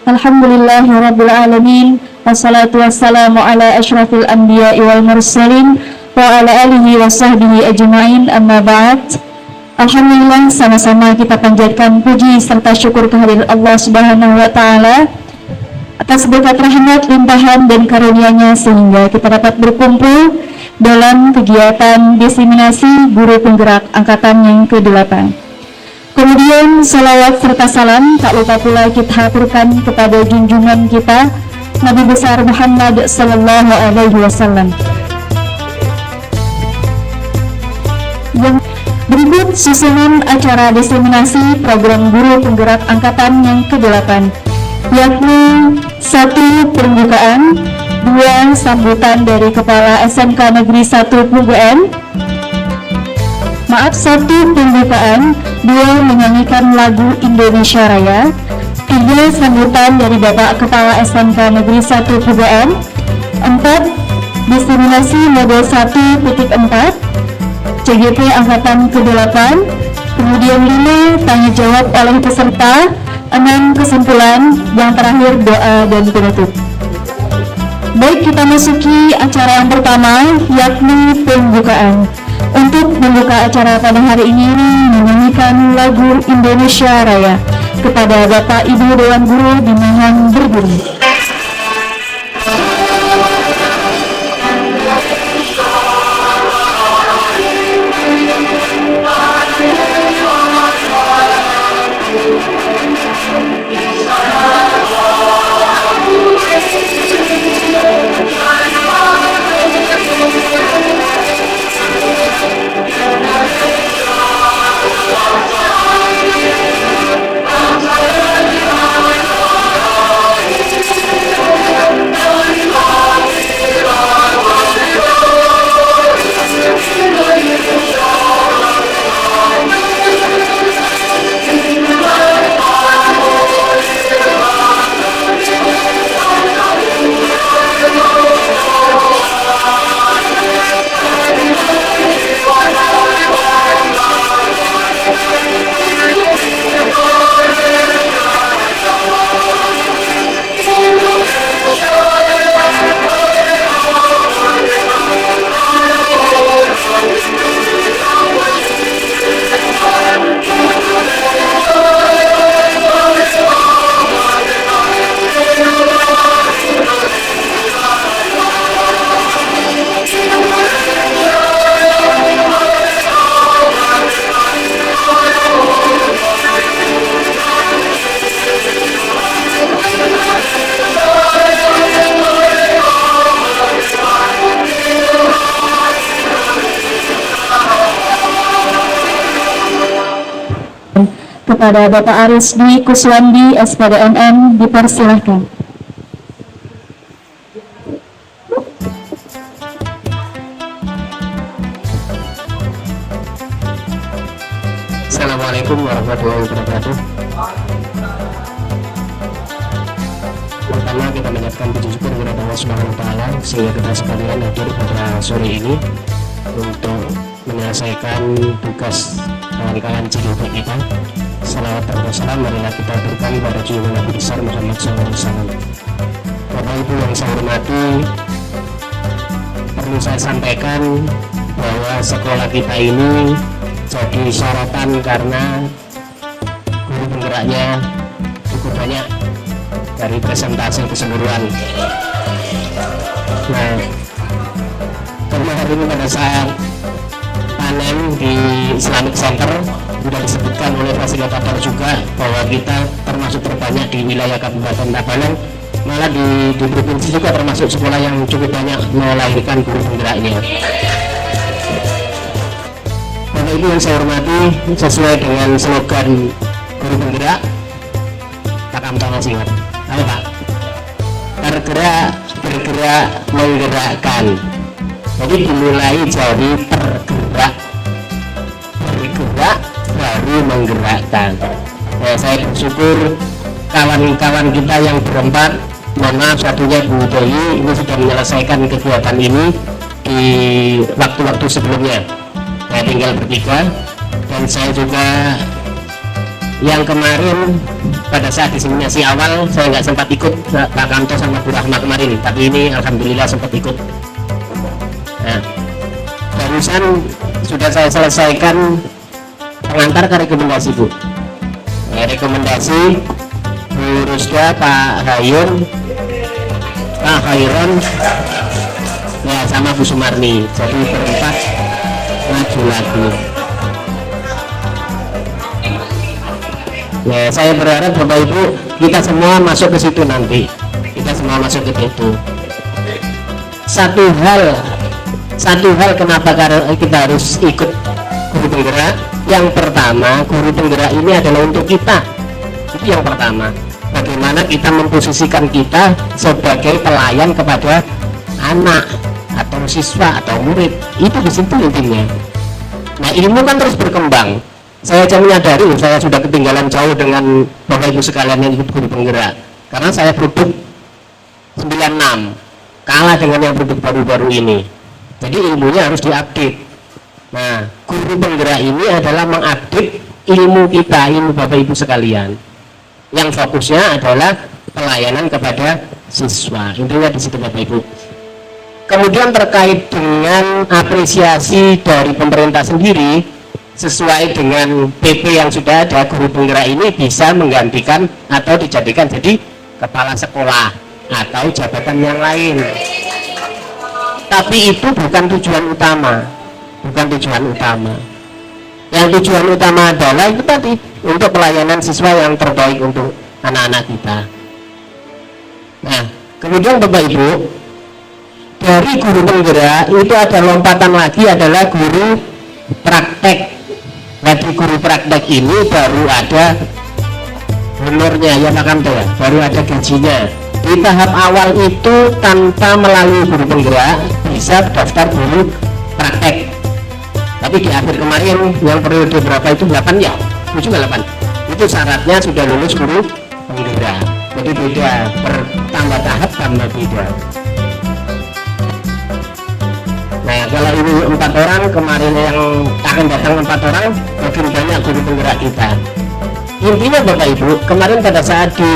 Alhamdulillahirabbil alamin. Wassalatu wassalamu ala asyrafil anbiya'i wal mursalin wa ala alihi wa sahbihi ajma'in, amma ba'd. Alhamdulillah, sama-sama kita panjatkan puji serta syukur kehadirat Allah Subhanahu wa taala atas berkat rahmat, limpahan dan karunia-Nya sehingga kita dapat berkumpul dalam kegiatan diseminasi guru penggerak angkatan yang ke-8. Kemudian salawat serta salam tak lupa pula kita aturkan kepada junjungan kita Nabi besar Muhammad sallallahu alaihi wasallam. Yang berikut susunan acara diseminasi program guru penggerak angkatan yang ke-8, yakni 1. Pembukaan, 2. Sambutan dari Kepala SMK Negeri 1 PUGN, 1. Pembukaan, 2. Menyanyikan lagu Indonesia Raya, 3. Sambutan dari Bapak Kepala SMK Negeri 1 PUGN, 4. Diseminasi model 1.4 CGP Angkatan ke-8, kemudian 5. Tanya jawab oleh peserta, 6. Kesimpulan, yang terakhir doa dan penutup. Baik, kita masuki acara yang pertama, yakni pembukaan. Untuk membuka acara pada hari ini menyanyikan lagu Indonesia Raya. Kepada Bapak Ibu Dewan Guru dimohon berdiri. Kepada Bapak Arisdi Kuswandi SPDMM dipersilahkan. Assalamualaikum warahmatullahi wabarakatuh. Pertama kita menyatakan puji syukur kepada Allah Subhanahu wa taala sehingga kita sekalian hadir pada sore ini untuk menyelesaikan tugas kawan-kawan CGP kita. Salawat dan salam marilah kita berikan pada junjungan Nabi besar Muhammad SAW. Bapak Ibu yang saya hormati, perlu saya sampaikan bahwa sekolah kita ini jadi sorotan karena guru penggeraknya cukup banyak dari presentasi keseluruhan. Nah, karena hari ini pada saat panen di Islamic Center sudah disebutkan oleh fasilitator juga bahwa kita termasuk terbanyak di wilayah Kabupaten Tabanan, malah di provinsi juga termasuk sekolah yang cukup banyak melahirkan guru penggeraknya. Bapak Ibu yang saya hormati, sesuai dengan slogan guru penggerak, takam tolong singkat. Ayo Pak, tergerak, bergerak, menggerakkan. Jadi dimulai dari tergerak, bergerak, baru menggerakkan. Nah, saya bersyukur kawan-kawan kita yang berempat, mohon maaf satunya Bu Dewi, ini sudah menyelesaikan kegiatan ini di waktu-waktu sebelumnya. Saya tinggal bertiga, dan saya juga yang kemarin pada saat diseminasi awal saya nggak sempat ikut Pak Kanto sama Bu Rahma kemarin, tapi ini alhamdulillah sempat ikut. Nah, barusan sudah saya selesaikan pengantar ke rekomendasi Bu. Nah, rekomendasi Bu Rusda, Pak Hayun, Pak Khairon, ya sama Bu Sumarni. Jadi berempat maju lagi. Ya, saya berharap Bapak Ibu kita semua masuk ke situ nanti. Kita semua masuk ke situ. Satu hal kenapa kita harus ikut guru penggerak. Yang pertama, guru penggerak ini adalah untuk kita. Itu yang pertama. Bagaimana kita memposisikan kita sebagai pelayan kepada anak atau siswa atau murid. Itu di situ intinya. Nah, ilmu kan terus berkembang. Saya aja menyadari saya sudah ketinggalan jauh dengan Bapak Ibu sekalian yang ikut guru penggerak, karena saya produk 96, kalah dengan yang produk baru-baru ini. Jadi ilmunya harus diupdate. Nah, guru penggerak ini adalah mengupdate ilmu kita, ilmu Bapak Ibu sekalian, yang fokusnya adalah pelayanan kepada siswa. Intinya di situ Bapak Ibu. Kemudian terkait dengan apresiasi dari pemerintah sendiri, sesuai dengan PP yang sudah ada, guru penggerak ini bisa menggantikan atau dijadikan jadi kepala sekolah atau jabatan yang lain. Tapi itu bukan tujuan utama, bukan tujuan utama. Yang tujuan utama adalah itu tadi, untuk pelayanan siswa yang terbaik untuk anak-anak kita. Nah, kemudian Bapak Ibu, dari guru penggerak itu ada lompatan lagi, adalah guru praktek. Nah, di guru praktek ini baru ada honornya ya Pak Kanto ya, baru ada gajinya. Di tahap awal itu tanpa melalui guru penggerak bisa daftar guru praktek. Tapi di akhir kemarin yang periode berapa itu 8 ya? 7 ke 8. Itu syaratnya sudah lulus guru penggerak. Jadi beda, bertambah tahap tambah beda. Nah, kalau ini 4 orang, kemarin yang akan datang 4 orang, makin banyak guru penggerak kita. Intinya Bapak Ibu, kemarin pada saat di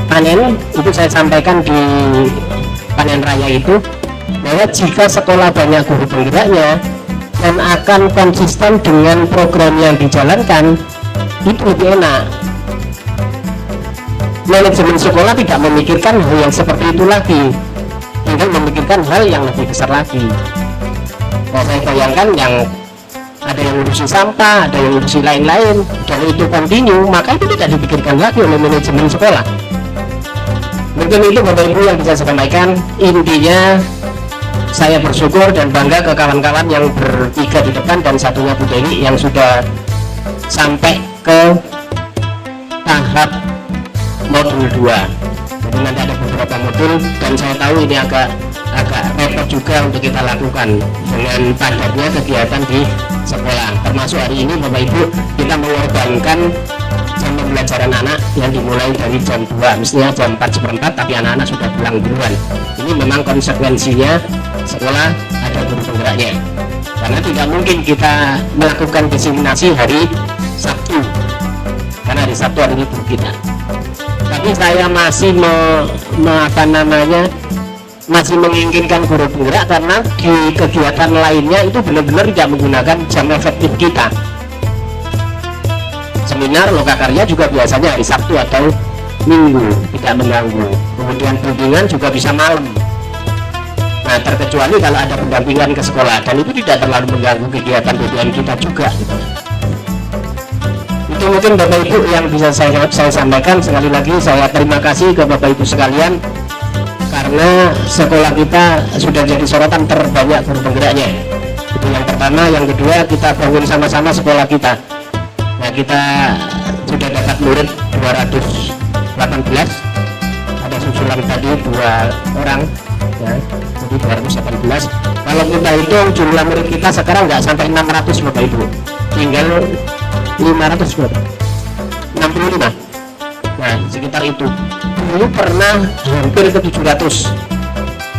panen itu saya sampaikan di panen raya itu, bahwa jika sekolah banyak guru penggeraknya dan akan konsisten dengan program yang dijalankan, itu lebih enak. Manajemen sekolah tidak memikirkan hal yang seperti itu lagi, tinggal memikirkan hal yang lebih besar lagi. Nah, saya bayangkan yang ada yang ngurusi sampah, ada yang ngurusi lain-lain, dan itu kontinu, maka itu tidak dipikirkan lagi oleh manajemen sekolah. Mungkin itu Bapak Ibu yang bisa saya sampaikan. Intinya saya bersyukur dan bangga ke kawan-kawan yang bertiga di depan dan satunya Bu Dewi yang sudah sampai ke tahap modul 2. Jadi nanti ada beberapa modul dan saya tahu ini agak repot juga untuk kita lakukan dengan padatnya kegiatan di sekolah. Termasuk hari ini Bapak Ibu kita mengorbankan jam pembelajaran anak yang dimulai dari jam 2, mestinya jam 4:15, tapi anak-anak sudah pulang duluan. Ini memang konsekuensinya sekolah ada guru penggeraknya, karena tidak mungkin kita melakukan diseminasi hari Sabtu, karena hari Sabtu hari libur kita. Tapi saya masih masih menginginkan guru penggerak, karena di kegiatan lainnya itu benar-benar tidak menggunakan jam efektif kita. Seminar lokakarya juga biasanya hari Sabtu atau Minggu, tidak mengganggu. Kemudian bimbingan juga bisa malam. Nah, terkecuali kalau ada pendampingan ke sekolah, dan itu tidak terlalu mengganggu kegiatan BBM kita juga gitu. Itu mungkin Bapak Ibu yang bisa saya sampaikan. Sekali lagi saya terima kasih ke Bapak Ibu sekalian, karena sekolah kita sudah jadi sorotan terbanyak guru penggeraknya. Itu yang pertama. Yang kedua, kita bangun sama-sama sekolah kita. Nah, kita sudah dapat murid 218, ada susulan tadi 2 orang ya, jadi 218. Kalau kita hitung jumlah murid kita sekarang nggak sampai 600 Bapak Ibu, tinggal 500 berapa? 65. Nah, sekitar itu. Dulu pernah hampir ke 700,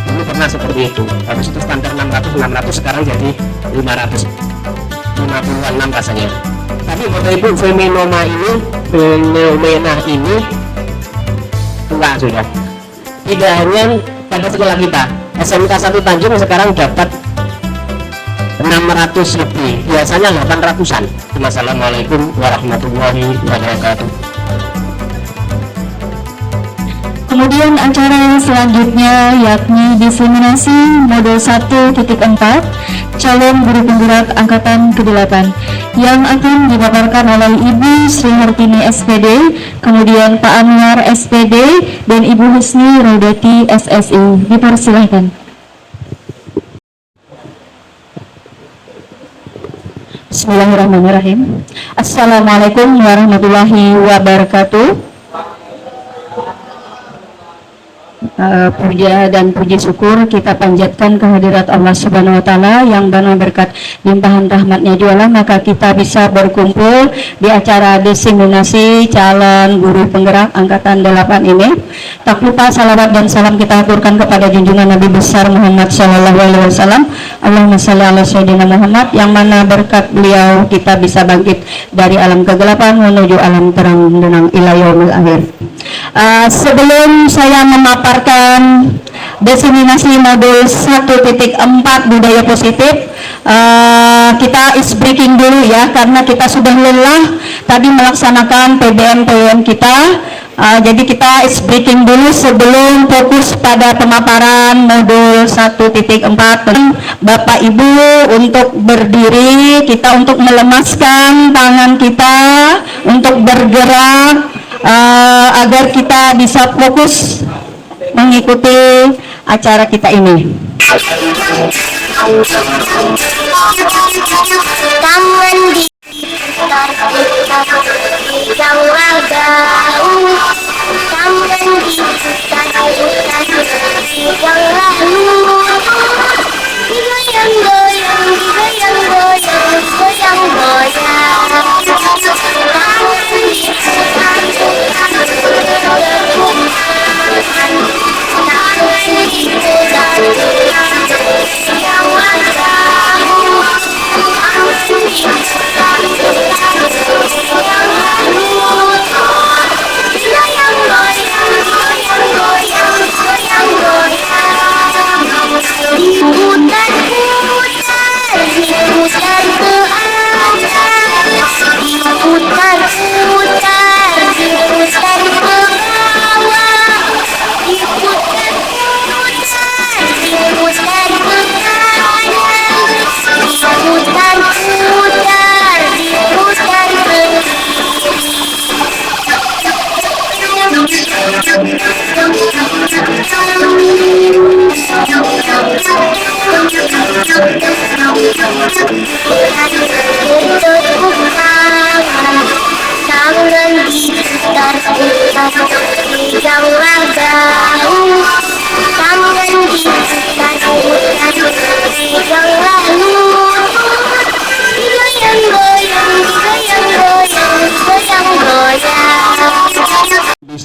dulu pernah seperti itu. Habis itu standar 600, sekarang jadi 556 rasanya. Tapi Bapak Ibu, fenomena ini tua sudah. Tidak hanya pada sekolah kita, SMK 1 Tanjung sekarang dapat 600 lebih, biasanya 800-an. Wassalamualaikum warahmatullahi wabarakatuh. Kemudian acara yang selanjutnya yakni diseminasi modul 1.4 calon guru penggerak angkatan ke-8 yang akan dipaparkan oleh Ibu Sri Hartini SPD, kemudian Pak Anwar SPD, dan Ibu Husni Rodati SSI. Dipersilahkan. Bismillahirrahmanirrahim. Assalamualaikum warahmatullahi wabarakatuh. Puja dan puji syukur kita panjatkan kehadirat Allah Subhanahu wa Ta'ala yang benar berkat limpahan rahmatnya jualah maka kita bisa berkumpul di acara diseminasi calon guru penggerak angkatan 8 ini. Tak lupa salawat dan salam kita aturkan kepada junjungan Nabi besar Muhammad Sallallahu Alaihi Wasallam. Allahumma shalli ala sayyidina Muhammad, yang mana berkat beliau kita bisa bangkit dari alam kegelapan menuju alam terang dengan ila yaumil akhir. Sebelum saya memaparkan diseminasi modul 1.4 budaya positif, kita is breaking dulu ya, karena kita sudah lelah tadi melaksanakan PBM kita. Jadi kita is breaking dulu sebelum fokus pada pemaparan modul 1.4. Bapak Ibu untuk berdiri, kita untuk melemaskan tangan kita untuk bergerak agar kita bisa fokus mengikuti acara kita ini. Tangan di yang jauh, tangan di yang lalu, digoyang-goyang, digoyang-goyang, digoyang-goyang, tangan di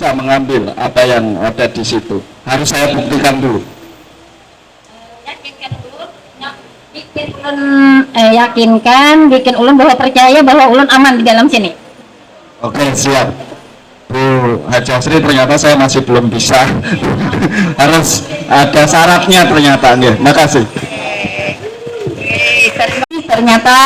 bisa mengambil apa yang ada di situ. Harus saya buktikan dulu. Yakinkan, bikin ulun bahwa percaya bahwa ulun aman di dalam sini. Oke, siap. Bu Hajasri, ternyata saya masih belum bisa. Harus ada syaratnya ternyata. Makasih. Ternyata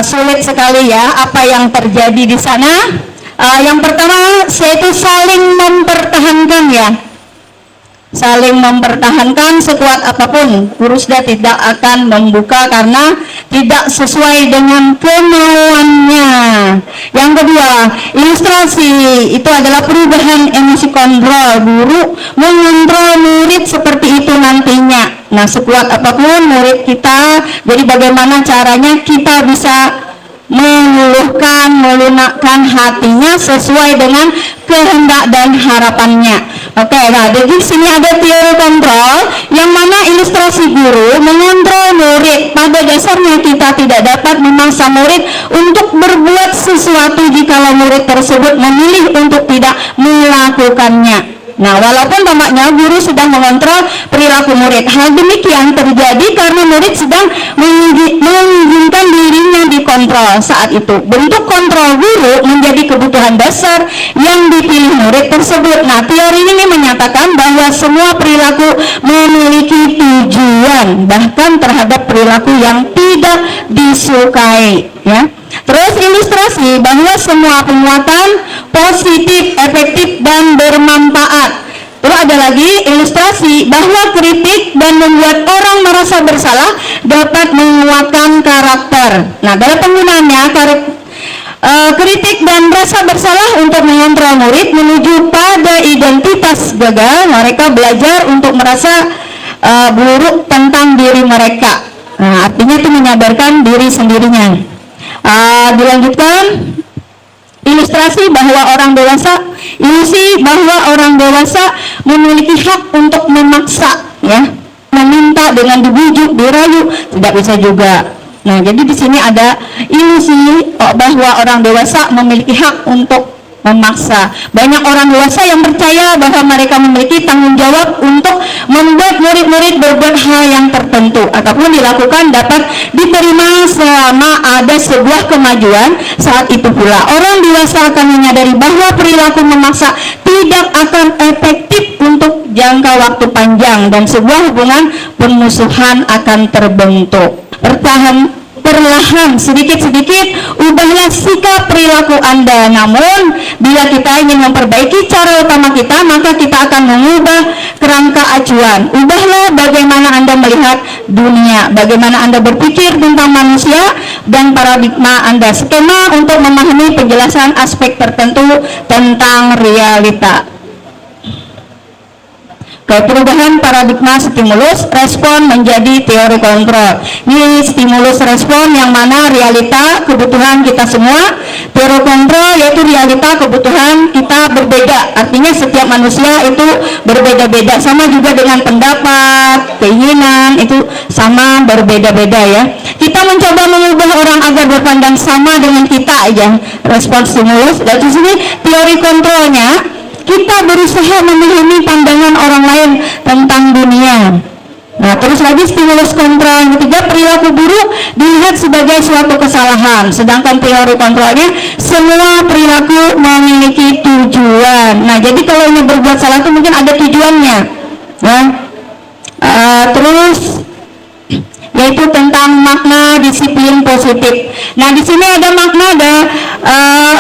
sulit sekali ya apa yang terjadi di sana. Yang pertama yaitu saling mempertahankan ya, saling mempertahankan sekuat apapun Purusda tidak akan membuka karena tidak sesuai dengan kemauannya. Yang kedua, ilustrasi itu adalah perubahan emosi kontrol. Guru mengontrol murid seperti itu nantinya. Nah, sekuat apapun murid kita, jadi bagaimana caranya kita bisa meluluhkan, melunakkan hatinya sesuai dengan kehendak dan harapannya. Oke, nah jadi sini ada teori kontrol yang mana ilustrasi guru mengontrol murid. Pada dasarnya kita tidak dapat memaksa murid untuk berbuat sesuatu jika murid tersebut memilih untuk tidak melakukannya. Nah, walaupun tampaknya guru sedang mengontrol perilaku murid, hal demikian terjadi karena murid sedang menginginkan dirinya dikontrol saat itu. Bentuk kontrol guru menjadi kebutuhan dasar yang dipilih murid tersebut. Nah, teori ini menyatakan bahwa semua perilaku memiliki tujuan, bahkan terhadap perilaku yang tidak disukai, ya. Terus ilustrasi bahwa semua penguatan positif, efektif, dan bermanfaat. Terus ada lagi ilustrasi bahwa kritik dan membuat orang merasa bersalah dapat menguatkan karakter. Nah, dalam penggunaannya kritik dan rasa bersalah untuk mengontrol murid menuju pada identitas gagal. Mereka belajar untuk merasa buruk tentang diri mereka. Nah, artinya itu menyadarkan diri sendirinya. Dilanjutkan ilustrasi bahwa orang dewasa, ilusi bahwa orang dewasa memiliki hak untuk memaksa, ya, meminta dengan dibujuk, dirayu, tidak bisa juga. Nah, jadi di sini ada ilusi bahwa orang dewasa memiliki hak untuk memaksa. Banyak orang dewasa yang percaya bahwa mereka memiliki tanggung jawab untuk membuat murid-murid berbuat hal yang tertentu. Apapun dilakukan dapat diterima selama ada sebuah kemajuan. Saat itu pula orang dewasa akan menyadari bahwa perilaku memaksa tidak akan efektif untuk jangka waktu panjang dan sebuah hubungan permusuhan akan terbentuk. Perlahan, sedikit-sedikit, ubahlah sikap perilaku Anda. Namun, bila kita ingin memperbaiki cara utama kita, maka kita akan mengubah kerangka acuan. Ubahlah bagaimana Anda melihat dunia, bagaimana Anda berpikir tentang manusia, dan paradigma Anda. Skema untuk memahami penjelasan aspek tertentu tentang realita. Perubahan paradigma stimulus respon menjadi teori kontrol. Ini stimulus respon yang mana realita kebutuhan kita semua, teori kontrol yaitu realita kebutuhan kita berbeda. Artinya setiap manusia itu berbeda-beda, sama juga dengan pendapat, keinginan itu sama berbeda-beda, ya. Kita mencoba mengubah orang agar berpandang sama dengan kita aja. Respon stimulus, dan di sini teori kontrolnya kita berusaha memahami pandangan orang lain tentang dunia. Nah, terus lagi stimulus kontrol yang ketiga, perilaku buruk dilihat sebagai suatu kesalahan, sedangkan teori kontrolnya semua perilaku memiliki tujuan. Nah, jadi kalau ini berbuat salah itu mungkin ada tujuannya, ya. Terus yaitu tentang makna disiplin positif. Nah, di sini ada makna,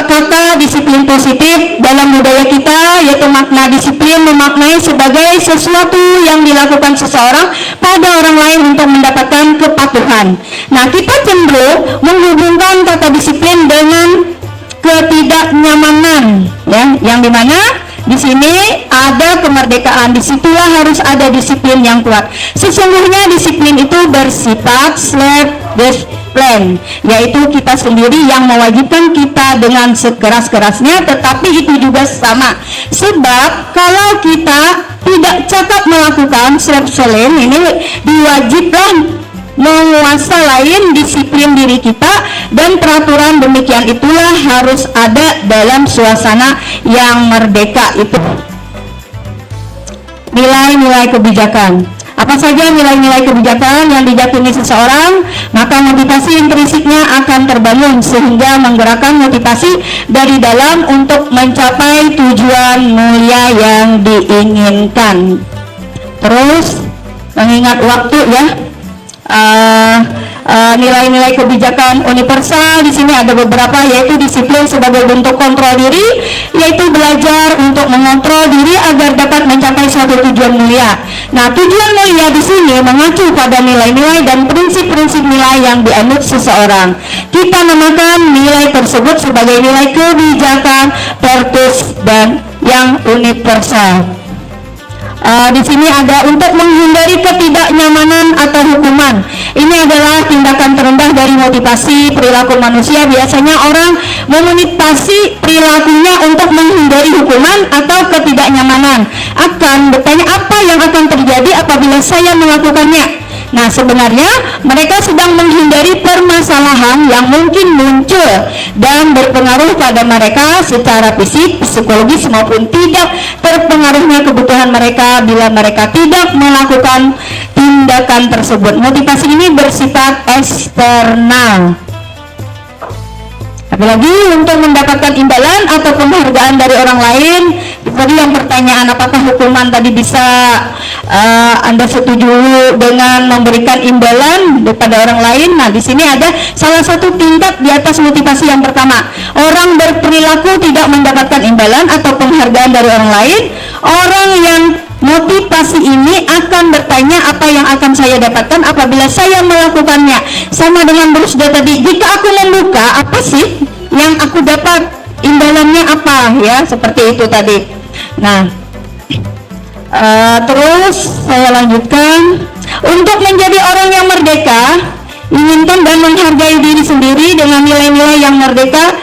kata disiplin positif dalam budaya kita, yaitu makna disiplin memaknai sebagai sesuatu yang dilakukan seseorang pada orang lain untuk mendapatkan kepatuhan. Nah, kita cenderung menghubungkan kata disiplin dengan ketidaknyamanan, ya, yang dimana di sini ada kemerdekaan, disitulah harus ada disiplin yang kuat. Sesungguhnya disiplin itu bersifat self-discipline, yaitu kita sendiri yang mewajibkan kita dengan sekeras-kerasnya, tetapi itu juga sama. Sebab kalau kita tidak cakap melakukan self-discipline ini, diwajibkan menguasai disiplin diri kita, dan peraturan demikian itulah harus ada dalam suasana yang merdeka. Itu nilai-nilai kebijakan. Apa saja nilai-nilai kebijakan yang diyakini seseorang, maka motivasi intrinsiknya akan terbangun sehingga menggerakkan motivasi dari dalam untuk mencapai tujuan mulia yang diinginkan. Terus mengingat waktu, ya. Nilai-nilai kebijakan universal di sini ada beberapa, yaitu disiplin sebagai bentuk kontrol diri, yaitu belajar untuk mengontrol diri agar dapat mencapai suatu tujuan mulia. Nah, tujuan mulia di sini mengacu pada nilai-nilai dan prinsip-prinsip nilai yang dianut seseorang. Kita namakan nilai tersebut sebagai nilai kebijakan, purpose, dan yang universal. Di sini ada untuk menghindari ketidaknyamanan atau hukuman. Ini adalah tindakan terendah dari motivasi perilaku manusia. Biasanya orang memotivasi perilakunya untuk menghindari hukuman atau ketidaknyamanan. Akan bertanya apa yang akan terjadi apabila saya melakukannya. Nah, sebenarnya mereka sedang menghindari permasalahan permasalahan yang mungkin muncul dan berpengaruh pada mereka secara fisik, psikologis maupun tidak terpengaruhnya kebutuhan mereka bila mereka tidak melakukan tindakan tersebut. Motivasi ini bersifat eksternal. Apalagi untuk mendapatkan imbalan atau penghargaan dari orang lain. Tadi yang pertanyaan apakah hukuman tadi bisa Anda setuju dengan memberikan imbalan kepada orang lain? Nah, di sini ada salah satu tingkat di atas motivasi yang pertama. Orang berperilaku tidak mendapatkan imbalan atau penghargaan dari orang lain. Orang yang motivasi ini akan bertanya apa yang akan saya dapatkan apabila saya melakukannya. Sama dengan Brusda tadi, jika aku membuka, apa sih yang aku dapat, imbalannya apa, ya, seperti itu tadi. Nah, terus saya lanjutkan. Untuk menjadi orang yang merdeka, inginkan dan menghargai diri sendiri dengan nilai-nilai yang merdeka,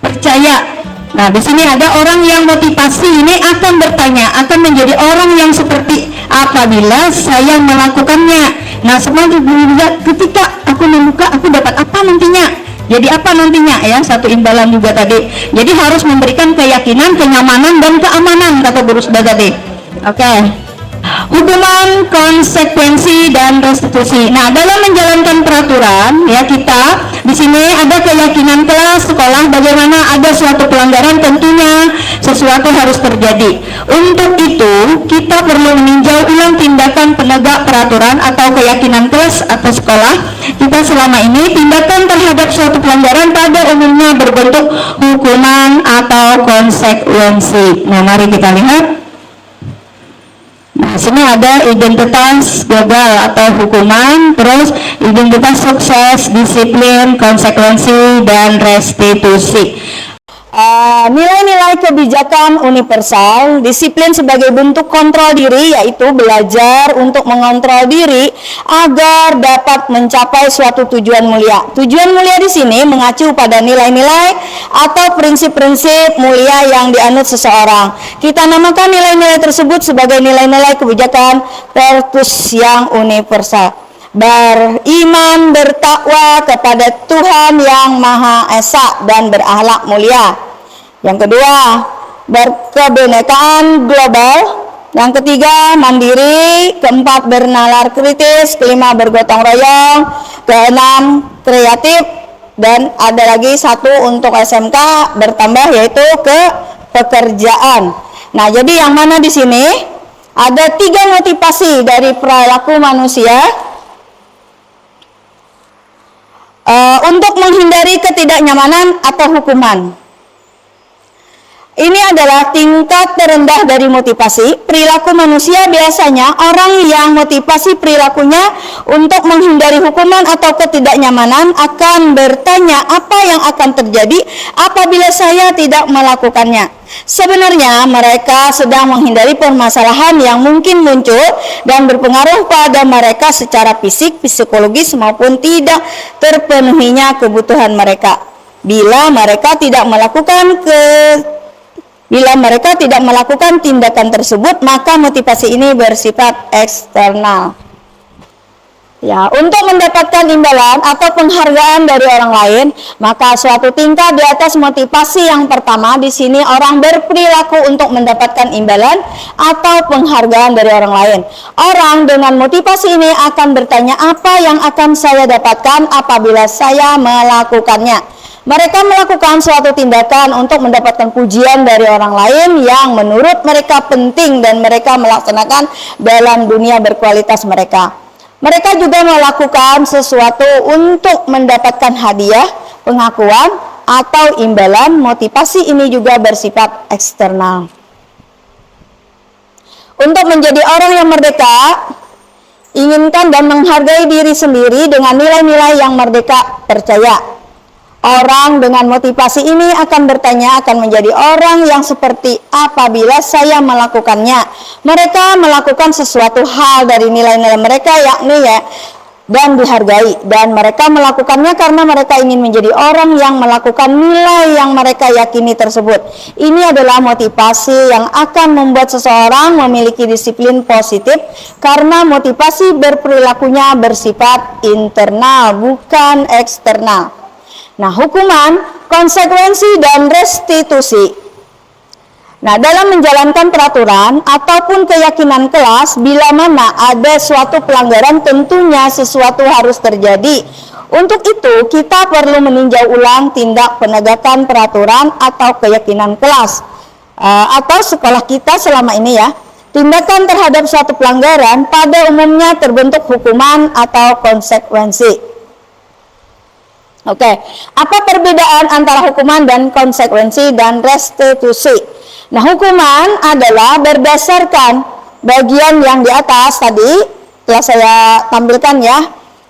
percaya. Nah, di sini ada orang yang motivasi ini akan bertanya, akan menjadi orang yang seperti apabila saya melakukannya. Nah, semuanya juga ketika aku membuka, aku dapat apa nantinya? Jadi apa nantinya, ya, satu imbalan juga tadi. Jadi harus memberikan keyakinan, kenyamanan, dan keamanan, kata Guru Sudah tadi. Oke. Hukuman, konsekuensi, dan restitusi. Nah, dalam menjalankan peraturan, ya, kita di sini ada keyakinan kelas sekolah bagaimana ada suatu pelanggaran, tentunya sesuatu harus terjadi. Untuk itu kita perlu meninjau ulang tindakan penegak peraturan atau keyakinan kelas atau sekolah kita selama ini. Tindakan terhadap suatu pelanggaran pada umumnya berbentuk hukuman atau konsekuensi. Nah, mari kita lihat. Nah, sini ada identitas gagal atau hukuman, terus identitas sukses, disiplin, konsekuensi, dan restitusi. Nilai-nilai kebijakan universal, disiplin sebagai bentuk kontrol diri, yaitu belajar untuk mengontrol diri agar dapat mencapai suatu tujuan mulia. Tujuan mulia di sini mengacu pada nilai-nilai atau prinsip-prinsip mulia yang dianut seseorang. Kita namakan nilai-nilai tersebut sebagai nilai-nilai kebijakan Virtus yang universal. Beriman, bertakwa kepada Tuhan yang Maha Esa dan berakhlak mulia. Yang kedua, berkebinekaan global. Yang ketiga, mandiri. Keempat, bernalar kritis. Kelima, bergotong royong. Keenam, kreatif. Dan ada lagi satu untuk SMK bertambah, yaitu ke pekerjaan. Nah, jadi yang mana di sini ada 3 motivasi dari perilaku manusia untuk menghindari ketidaknyamanan atau hukuman. Ini adalah tingkat terendah dari motivasi. Perilaku manusia biasanya orang yang motivasi perilakunya untuk menghindari hukuman atau ketidaknyamanan akan bertanya apa yang akan terjadi apabila saya tidak melakukannya. Sebenarnya mereka sedang menghindari permasalahan yang mungkin muncul dan berpengaruh pada mereka secara fisik, psikologis maupun tidak terpenuhinya kebutuhan mereka. Bila mereka tidak melakukan tindakan tersebut, maka motivasi ini bersifat eksternal. Ya, untuk mendapatkan imbalan atau penghargaan dari orang lain, maka suatu tingkat di atas motivasi yang pertama di sini orang berperilaku untuk mendapatkan imbalan atau penghargaan dari orang lain. Orang dengan motivasi ini akan bertanya apa yang akan saya dapatkan apabila saya melakukannya. Mereka melakukan suatu tindakan untuk mendapatkan pujian dari orang lain yang menurut mereka penting dan mereka melaksanakan dalam dunia berkualitas mereka. Mereka juga melakukan sesuatu untuk mendapatkan hadiah, pengakuan, atau imbalan. Motivasi ini juga bersifat eksternal. Untuk menjadi orang yang merdeka, inginkan dan menghargai diri sendiri dengan nilai-nilai yang merdeka, percaya. Orang dengan motivasi ini akan bertanya, akan menjadi orang yang seperti apabila saya melakukannya. Mereka melakukan sesuatu hal dari nilai-nilai mereka, yakni dan dihargai, dan mereka melakukannya karena mereka ingin menjadi orang yang melakukan nilai yang mereka yakini tersebut. Ini adalah motivasi yang akan membuat seseorang memiliki disiplin positif, karena motivasi berperilakunya bersifat internal, bukan eksternal. Nah, hukuman, konsekuensi, dan restitusi. Nah, dalam menjalankan peraturan ataupun keyakinan kelas, bila mana ada suatu pelanggaran, tentunya sesuatu harus terjadi. Untuk itu, kita perlu meninjau ulang tindak penegakan peraturan atau keyakinan kelas atau sekolah kita selama ini ya. Tindakan terhadap suatu pelanggaran pada umumnya terbentuk hukuman atau konsekuensi. Oke, apa perbedaan antara hukuman dan konsekuensi dan restitusi? Nah, hukuman adalah berdasarkan bagian yang di atas tadi telah saya tampilkan ya.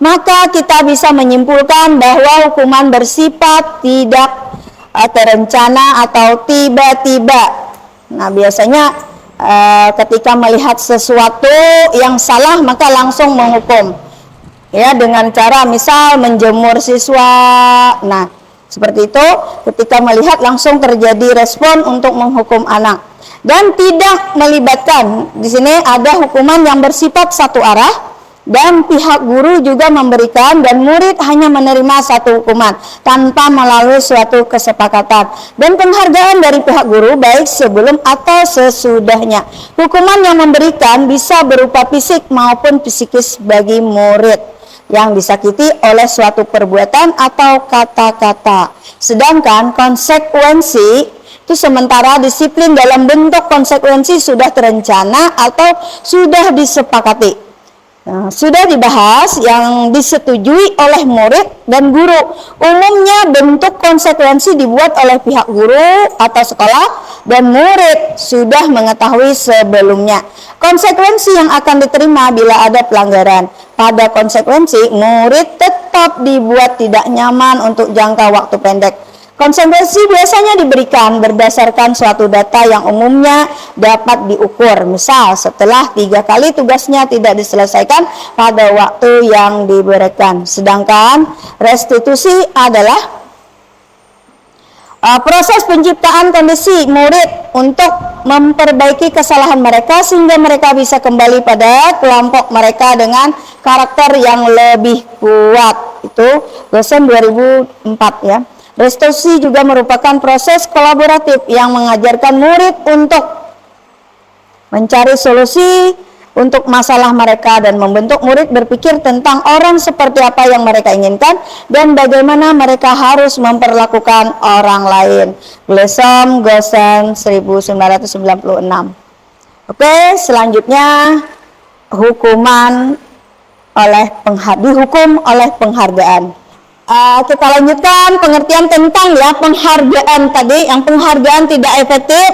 Maka kita bisa menyimpulkan bahwa hukuman bersifat tidak terencana atau tiba-tiba. Nah, biasanya ketika melihat sesuatu yang salah maka langsung menghukum. Ya, dengan cara misal menjemur siswa. Nah, seperti itu, ketika melihat langsung terjadi respon untuk menghukum anak. Dan tidak melibatkan, di sini ada hukuman yang bersifat satu arah, dan pihak guru juga memberikan, dan murid hanya menerima satu hukuman, tanpa melalui suatu kesepakatan. Dan penghargaan dari pihak guru, baik sebelum atau sesudahnya. Hukuman yang memberikan bisa berupa fisik maupun psikis bagi murid yang disakiti oleh suatu perbuatan atau kata-kata. Sedangkan konsekuensi itu sementara disiplin dalam bentuk konsekuensi sudah terencana atau sudah disepakati. Nah, sudah dibahas yang disetujui oleh murid dan guru. Umumnya bentuk konsekuensi dibuat oleh pihak guru atau sekolah dan murid sudah mengetahui sebelumnya. Konsekuensi yang akan diterima bila ada pelanggaran. Pada konsekuensi, murid tetap dibuat tidak nyaman untuk jangka waktu pendek. Konsekuensi biasanya diberikan berdasarkan suatu data yang umumnya dapat diukur. Misal, setelah 3 kali tugasnya tidak diselesaikan pada waktu yang diberikan. Sedangkan restitusi adalah proses penciptaan kondisi murid untuk memperbaiki kesalahan mereka sehingga mereka bisa kembali pada kelompok mereka dengan karakter yang lebih kuat. Itu dosen 2004 ya. Restitusi juga merupakan proses kolaboratif yang mengajarkan murid untuk mencari solusi untuk masalah mereka dan membentuk murid berpikir tentang orang seperti apa yang mereka inginkan dan bagaimana mereka harus memperlakukan orang lain. Glesom, Gosen, 1996. Oke, selanjutnya hukuman dihukum oleh penghargaan. Kita lanjutkan pengertian tentang ya penghargaan tadi. Yang penghargaan tidak efektif,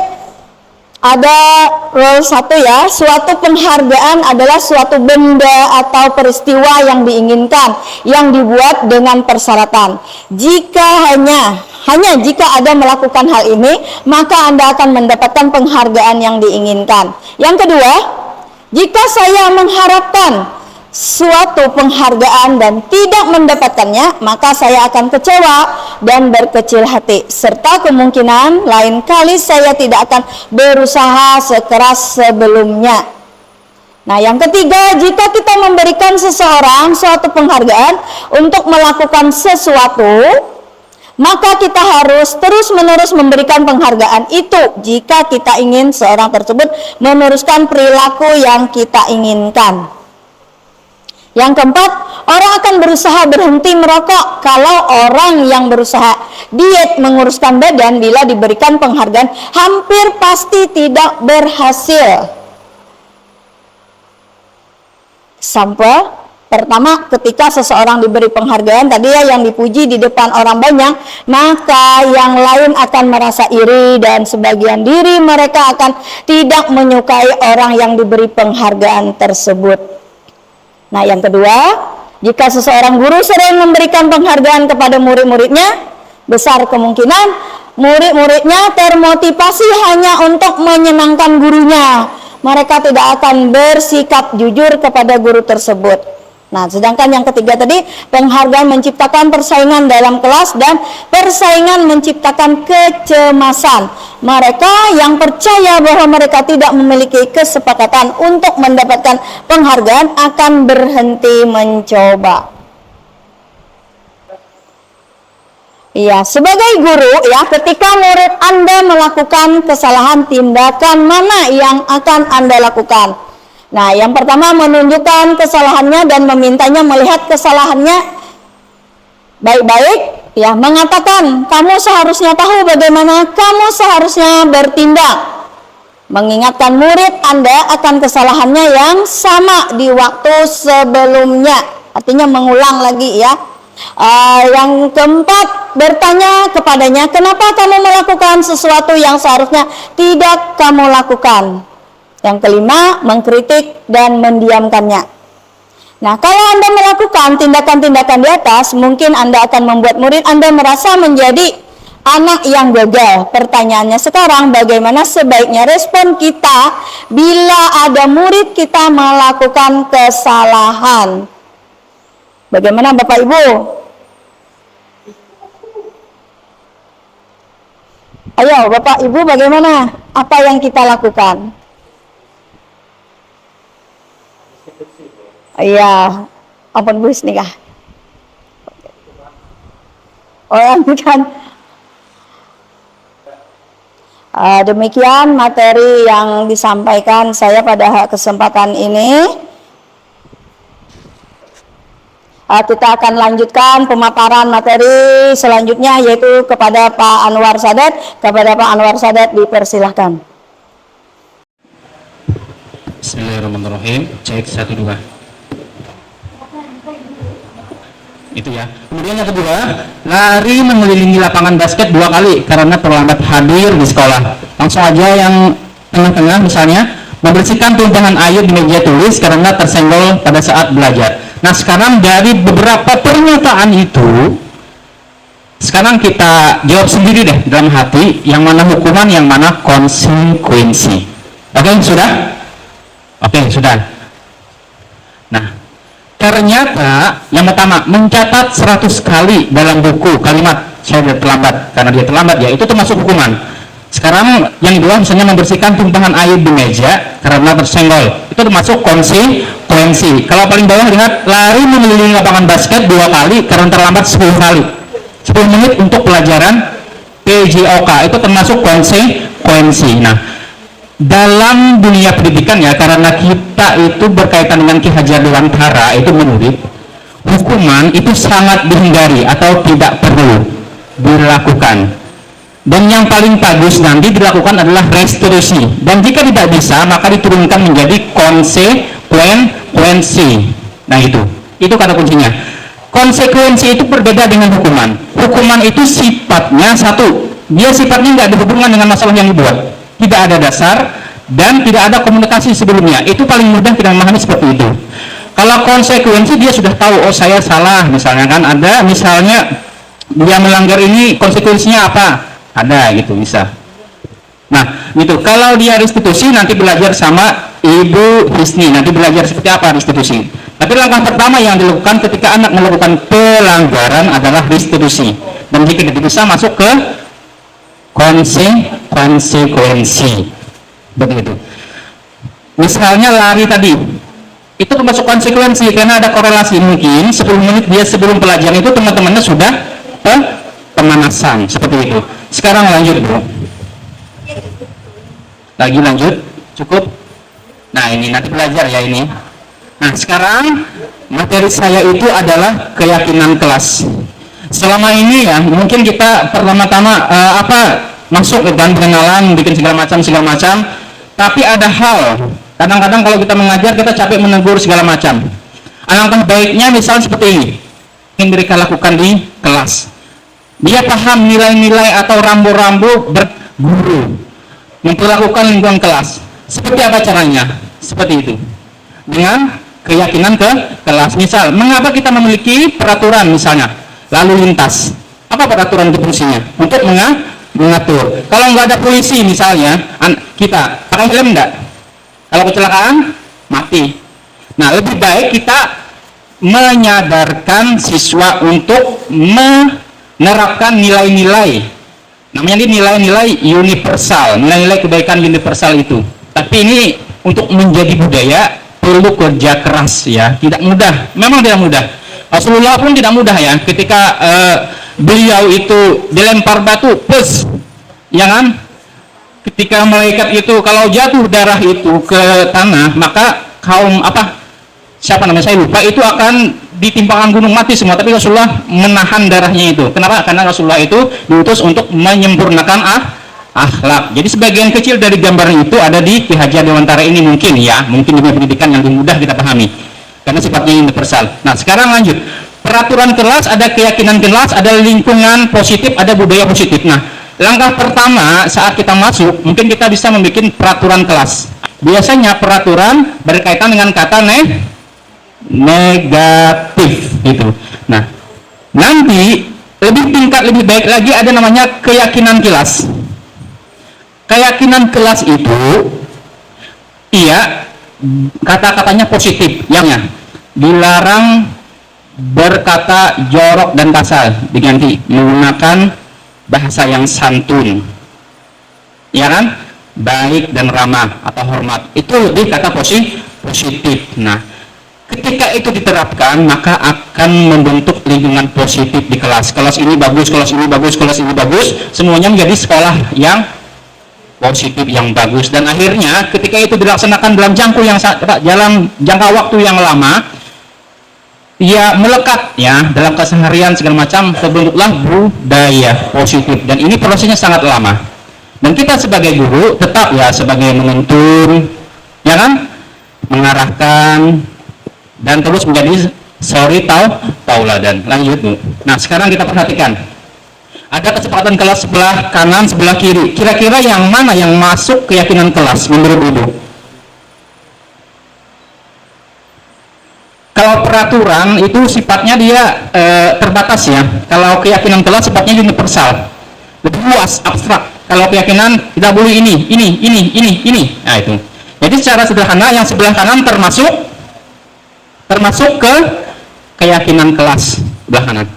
ada rule 1 ya. Suatu penghargaan adalah suatu benda atau peristiwa yang diinginkan, yang dibuat dengan persyaratan. Jika hanya jika Anda melakukan hal ini, maka Anda akan mendapatkan penghargaan yang diinginkan. Yang kedua, jika saya mengharapkan suatu penghargaan dan tidak mendapatkannya, maka saya akan kecewa dan berkecil hati, serta kemungkinan lain kali saya tidak akan berusaha sekeras sebelumnya. Nah, yang ketiga, jika kita memberikan seseorang suatu penghargaan untuk melakukan sesuatu, maka kita harus terus-menerus memberikan penghargaan itu jika kita ingin seorang tersebut meneruskan perilaku yang kita inginkan. Yang keempat, orang akan berusaha berhenti merokok kalau orang yang berusaha diet menguruskan badan bila diberikan penghargaan hampir pasti tidak berhasil. Sampel pertama, ketika seseorang diberi penghargaan tadi ya yang dipuji di depan orang banyak, maka yang lain akan merasa iri dan sebagian diri mereka akan tidak menyukai orang yang diberi penghargaan tersebut. Nah, yang kedua, jika seseorang guru sering memberikan penghargaan kepada murid-muridnya, besar kemungkinan murid-muridnya termotivasi hanya untuk menyenangkan gurunya. Mereka tidak akan bersikap jujur kepada guru tersebut. Nah, sedangkan yang ketiga tadi, penghargaan menciptakan persaingan dalam kelas dan persaingan menciptakan kecemasan. Mereka yang percaya bahwa mereka tidak memiliki kesepakatan untuk mendapatkan penghargaan akan berhenti mencoba. Ya, sebagai guru ya, ketika murid Anda melakukan kesalahan, tindakan mana yang akan Anda lakukan? Nah, yang pertama menunjukkan kesalahannya dan memintanya melihat kesalahannya baik-baik, ya, mengatakan kamu seharusnya tahu bagaimana kamu seharusnya bertindak. Mengingatkan murid Anda akan kesalahannya yang sama di waktu sebelumnya, artinya mengulang lagi ya. Yang keempat, bertanya kepadanya, kenapa kamu melakukan sesuatu yang seharusnya tidak kamu lakukan? Yang kelima, mengkritik dan mendiamkannya. Nah, kalau Anda melakukan tindakan-tindakan di atas, mungkin Anda akan membuat murid Anda merasa menjadi anak yang gagal. Pertanyaannya sekarang, bagaimana sebaiknya respon kita bila ada murid kita melakukan kesalahan? Bagaimana Bapak Ibu? Ayo Bapak Ibu, bagaimana? Apa yang kita lakukan? Iya, ampun Bu Husni kah? Oh, bukan. Demikian materi yang disampaikan saya pada kesempatan ini. Kita akan lanjutkan pemaparan materi selanjutnya, yaitu kepada Pak Anwar Sadat. Kepada Pak Anwar Sadat dipersilahkan. Bismillahirrahmanirrahim. Cek 1 2. Itu ya. Kemudian yang kedua, lari mengelilingi lapangan basket 2 kali karena terlambat hadir di sekolah. Langsung aja yang tengah-tengah, misalnya membersihkan tumpahan air di meja tulis karena tersenggol pada saat belajar. Nah, sekarang dari beberapa pernyataan itu, sekarang kita jawab sendiri deh dalam hati, yang mana hukuman, yang mana konsekuensi. Oke, sudah? Oke, sudah. Nah, ternyata yang pertama, mencatat 100 kali dalam buku kalimat saya sudah terlambat, karena dia terlambat ya, itu termasuk hukuman. Sekarang yang kedua, misalnya membersihkan tumpahan air di meja karena tersenggol, itu termasuk konsekuensi. Kalau paling bawah lihat, lari mengelilingi lapangan basket 2 kali karena terlambat 10 kali, 10 menit untuk pelajaran PJOK, itu termasuk konsekuensi. Nah, dalam dunia pendidikan ya, karena kita itu berkaitan dengan Ki Hajar Dewantara, itu menurut hukuman itu sangat dihindari atau tidak perlu dilakukan. Dan yang paling bagus nanti dilakukan adalah restitusi. Dan jika tidak bisa, maka diturunkan menjadi konsekuensi. Nah, itu kata kuncinya. Konsekuensi itu berbeda dengan hukuman. Hukuman itu sifatnya satu, dia sifatnya nggak ada hubungan dengan masalah yang dibuat, tidak ada dasar dan tidak ada komunikasi sebelumnya. Itu paling mudah kita memahami seperti itu. Kalau konsekuensi, dia sudah tahu, oh saya salah, misalnya kan ada, misalnya dia melanggar ini, konsekuensinya apa? Ada gitu, bisa. Nah, gitu. Kalau dia restitusi, nanti belajar sama Ibu Hisni, nanti belajar seperti apa restitusi. Tapi langkah pertama yang dilakukan ketika anak melakukan pelanggaran adalah restitusi. Dan jika tidak bisa, masuk ke konsekuensi. Begitu. Misalnya lari tadi, itu termasuk konsekuensi karena ada korelasi. Mungkin 10 menit dia sebelum pelajaran itu teman-temannya sudah pemanasan, seperti itu. Sekarang lanjut bro, lagi lanjut, cukup. Nah, ini nanti belajar ya ini. Nah, sekarang materi saya itu adalah keyakinan kelas. Selama ini ya, mungkin kita pertama-tama masuk dan pengenalan, bikin segala macam. Tapi ada hal, kadang-kadang kalau kita mengajar, kita capek menegur segala macam. Alangkah baiknya misal seperti ini yang mereka lakukan di kelas. Dia paham nilai-nilai atau rambu-rambu berguru, memperlakukan lingkungan kelas. Seperti apa caranya? Seperti itu, dengan keyakinan ke kelas. Misal, mengapa kita memiliki peraturan, misalnya lalu lintas? Apa peraturan itu fungsinya? Untuk mengatur. Kalau nggak ada polisi misalnya, kita pakai helm enggak? Kalau kecelakaan, mati. Nah, lebih baik kita menyadarkan siswa untuk menerapkan nilai-nilai, namanya ini nilai-nilai universal, nilai-nilai kebaikan universal itu. Tapi ini untuk menjadi budaya perlu kerja keras ya, tidak mudah, memang tidak mudah. Rasulullah pun tidak mudah ya, ketika beliau itu dilempar batu, plus, ya kan? Ketika malaikat itu kalau jatuh darah itu ke tanah, maka kaum siapa namanya saya lupa, itu akan ditimpakan gunung mati semua. Tapi Rasulullah menahan darahnya itu. Kenapa? Karena Rasulullah itu diutus untuk menyempurnakan akhlak. Jadi sebagian kecil dari gambaran itu ada di Ki Hajar Dewantara ini mungkin ya, mungkin dengan pendidikan yang lebih mudah kita pahami karena sifatnya universal. Nah sekarang lanjut, peraturan kelas, ada keyakinan kelas, ada lingkungan positif, ada budaya positif. Nah langkah pertama saat kita masuk, mungkin kita bisa membuat peraturan kelas. Biasanya peraturan berkaitan dengan kata negatif gitu. Nah nanti tingkat lebih baik lagi ada namanya keyakinan kelas. Keyakinan kelas itu iya kata-katanya positif, yang dilarang berkata jorok dan kasar, diganti menggunakan bahasa yang santun, ya kan, baik dan ramah atau hormat, itu lebih kata positif. Nah ketika itu diterapkan, maka akan membentuk lingkungan positif di kelas. Kelas ini bagus, kelas ini bagus, kelas ini bagus, semuanya menjadi sekolah yang positif, yang bagus. Dan akhirnya ketika itu dilaksanakan dalam jangka waktu yang lama, ya melekat ya dalam keseharian segala macam, terbentuklah budaya positif. Dan ini prosesnya sangat lama. Dan kita sebagai guru tetap ya sebagai menuntun, ya kan, mengarahkan, dan terus menjadi tauladan. Lanjut Bu. Nah sekarang kita perhatikan, ada kesepakatan kelas sebelah kanan, sebelah kiri. Kira-kira yang mana yang masuk keyakinan kelas menurut Ibu? Kalau peraturan itu sifatnya dia terbatas ya. Kalau keyakinan kelas sifatnya universal, lebih luas, abstrak. Kalau keyakinan tidak boleh ini. Nah itu. Jadi secara sederhana yang sebelah kanan termasuk ke keyakinan kelas sebelah kanan.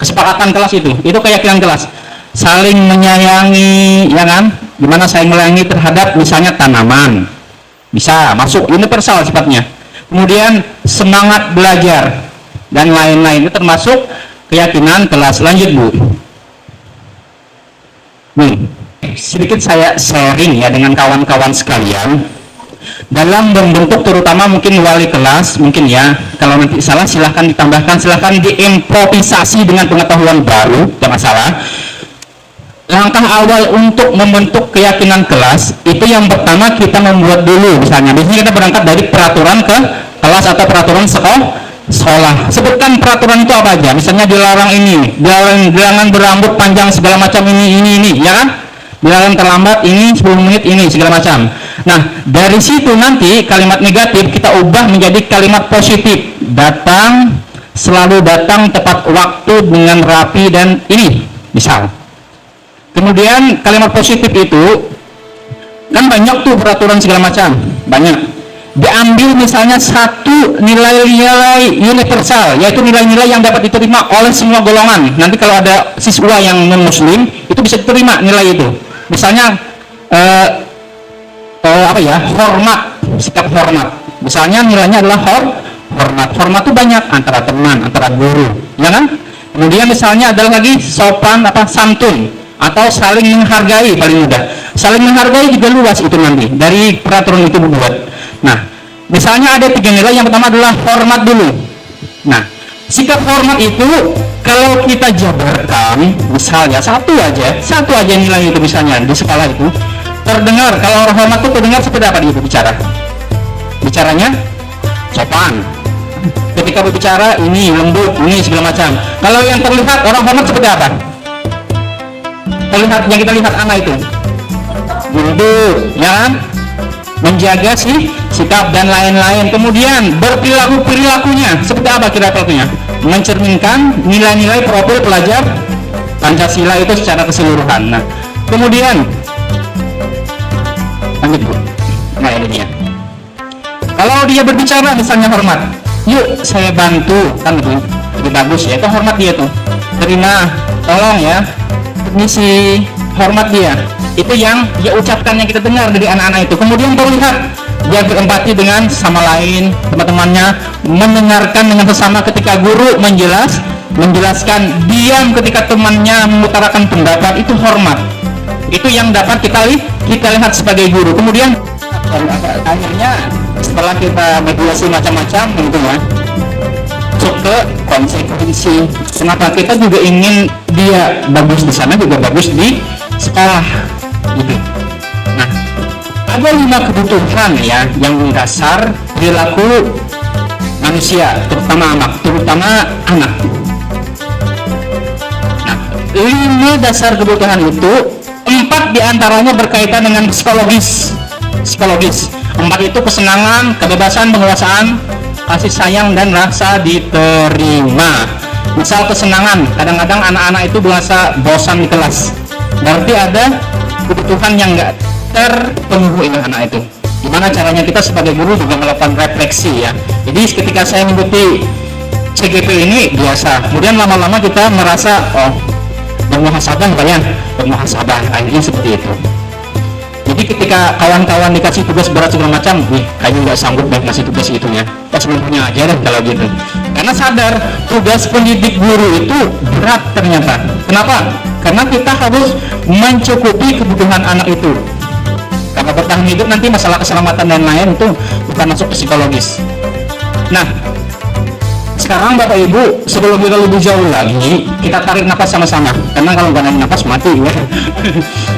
Kesepakatan kelas itu keyakinan kelas, saling menyayangi, ya kan, gimana saling menyayangi terhadap misalnya tanaman, bisa masuk universal sifatnya. Kemudian semangat belajar dan lain-lain itu termasuk keyakinan kelas. Lanjut Bu. Sedikit saya sharing ya dengan kawan-kawan sekalian dalam membentuk, terutama mungkin wali kelas, mungkin ya kalau nanti salah silahkan ditambahkan, silahkan diimprovisasi dengan pengetahuan baru, tidak masalah. Langkah awal untuk membentuk keyakinan kelas itu yang pertama kita membuat dulu, misalnya biasanya kita berangkat dari peraturan ke kelas atau peraturan sekolah. Sebutkan peraturan itu apa aja, misalnya dilarang ini, dilarang berambut panjang segala macam ini, ya kan, dilarang terlambat ini 10 menit ini segala macam. Nah dari situ nanti kalimat negatif kita ubah menjadi kalimat positif, selalu datang tepat waktu dengan rapi dan ini misal. Kemudian kalimat positif itu kan banyak tuh peraturan segala macam, banyak. Diambil misalnya satu nilai-nilai universal, yaitu nilai-nilai yang dapat diterima oleh semua golongan. Nanti kalau ada siswa yang non muslim itu bisa diterima nilai itu. Misalnya hormat, sikap hormat. Misalnya nilainya adalah hormat. Hormat itu banyak antara teman, antara guru, ya kan? Kemudian misalnya ada lagi sopan, santun, atau saling menghargai, paling mudah. Saling menghargai juga luas itu nanti dari peraturan itu dibuat. Nah, misalnya ada 3 nilai. Yang pertama adalah hormat dulu. Nah, sikap hormat itu kalau kita jabarkan, misalnya satu aja nilai itu misalnya di skala itu terdengar, kalau orang hormat itu terdengar seperti apa dia berbicara? Bicaranya sopan. Ketika berbicara ini lembut, ini segala macam. Kalau yang terlihat orang hormat seperti apa? Terlihat, yang kita lihat anak itu lembut, ya kan? Menjaga sikap dan lain-lain. Kemudian perilakunya seperti apa kira-kira? Mencerminkan nilai-nilai profil pelajar Pancasila itu secara keseluruhan. Nah, kemudian lanjut Bu. Nah ini dia. Kalau dia berbicara misalnya hormat, yuk saya bantu, kan lebih bagus ya, itu hormat dia tuh. Terima, tolong ya, permisi, hormat dia. Itu yang dia ucapkan, yang kita dengar dari anak-anak itu. Kemudian terlihat dia berempati dengan sama lain, teman-temannya, mendengarkan dengan sesama ketika guru menjelaskan, diam ketika temannya mengutarakan pendapat, itu hormat. Itu yang dapat kita lihat sebagai guru. Kemudian akhirnya setelah kita mediasi macam-macam gitu ya, masuk ke konsekuensi. Kenapa kita juga ingin dia bagus di sana juga bagus di sekolah gitu. Nah, ada 5 kebutuhan ya yang dasar perilaku manusia, terutama anak. Nah, 5 dasar kebutuhan itu, 4 diantaranya berkaitan dengan psikologis. 4 itu kesenangan, kebebasan, penguasaan, kasih sayang, dan rasa diterima. Misal kesenangan, kadang-kadang anak-anak itu merasa bosan di kelas, berarti ada kebutuhan yang enggak terpenuhi anak itu. Gimana caranya kita sebagai guru juga melakukan refleksi ya. Jadi ketika saya mengikuti CGP ini biasa, kemudian lama-lama kita merasa bermuhasabah akhirnya seperti itu. Jadi ketika kawan-kawan dikasih tugas berat segala macam, kayaknya nggak sanggup banget ngasih tugas itu ya, pas sebelumnya aja deh kalau gitu. Karena sadar tugas pendidik guru itu berat ternyata. Kenapa? Karena kita harus mencukupi kebutuhan anak itu. Karena bertahan hidup nanti masalah keselamatan dan lain itu bukan masuk psikologis. Nah, sekarang Bapak Ibu, sebelum kita lebih jauh lagi, kita tarik nafas sama-sama. Karena kalau nggak narik nafas mati ya.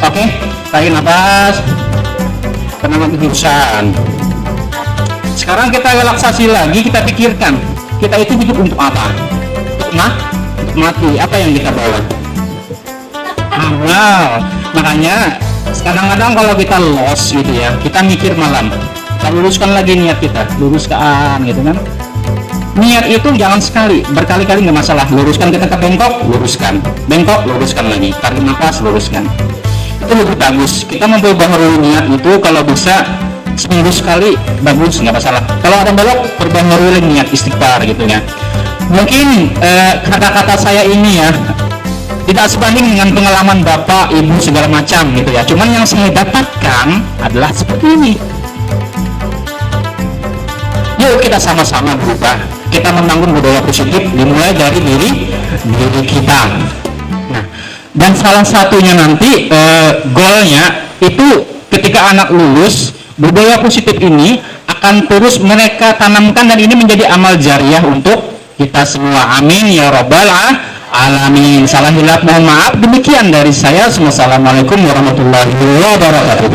Oke, tarik nafas. Tenang hembusan. Sekarang kita relaksasi lagi, kita pikirkan, kita itu hidup untuk apa? Untuk mati. Apa yang kita bawa? Amal. Makanya kadang-kadang kalau kita lost gitu ya, kita mikir malam, kita luruskan lagi niat kita, luruskan gitu kan. Niat itu jangan sekali, berkali-kali nggak masalah. Luruskan, kita ke bengkok, luruskan, bengkok, luruskan lagi, tarik nafas, luruskan. Itu lebih bagus. Kita memperbaharui niat itu kalau bisa seminggu sekali, bagus, nggak masalah. Kalau ada belok, perbaharui niat, istighfar gitu ya. Mungkin kata-kata saya ini ya tidak sebanding dengan pengalaman bapak, ibu segala macam gitu ya. Cuman yang saya dapatkan adalah seperti ini. Yuk kita sama-sama berubah. Kita membangun budaya positif dimulai dari diri kita. Nah, dan salah satunya nanti goalnya itu ketika anak lulus, budaya positif ini akan terus mereka tanamkan dan ini menjadi amal jariah untuk kita semua. Amin ya rabbal alamin. Salah hilaf mohon maaf. Demikian dari saya. Assalamualaikum warahmatullahi wabarakatuh.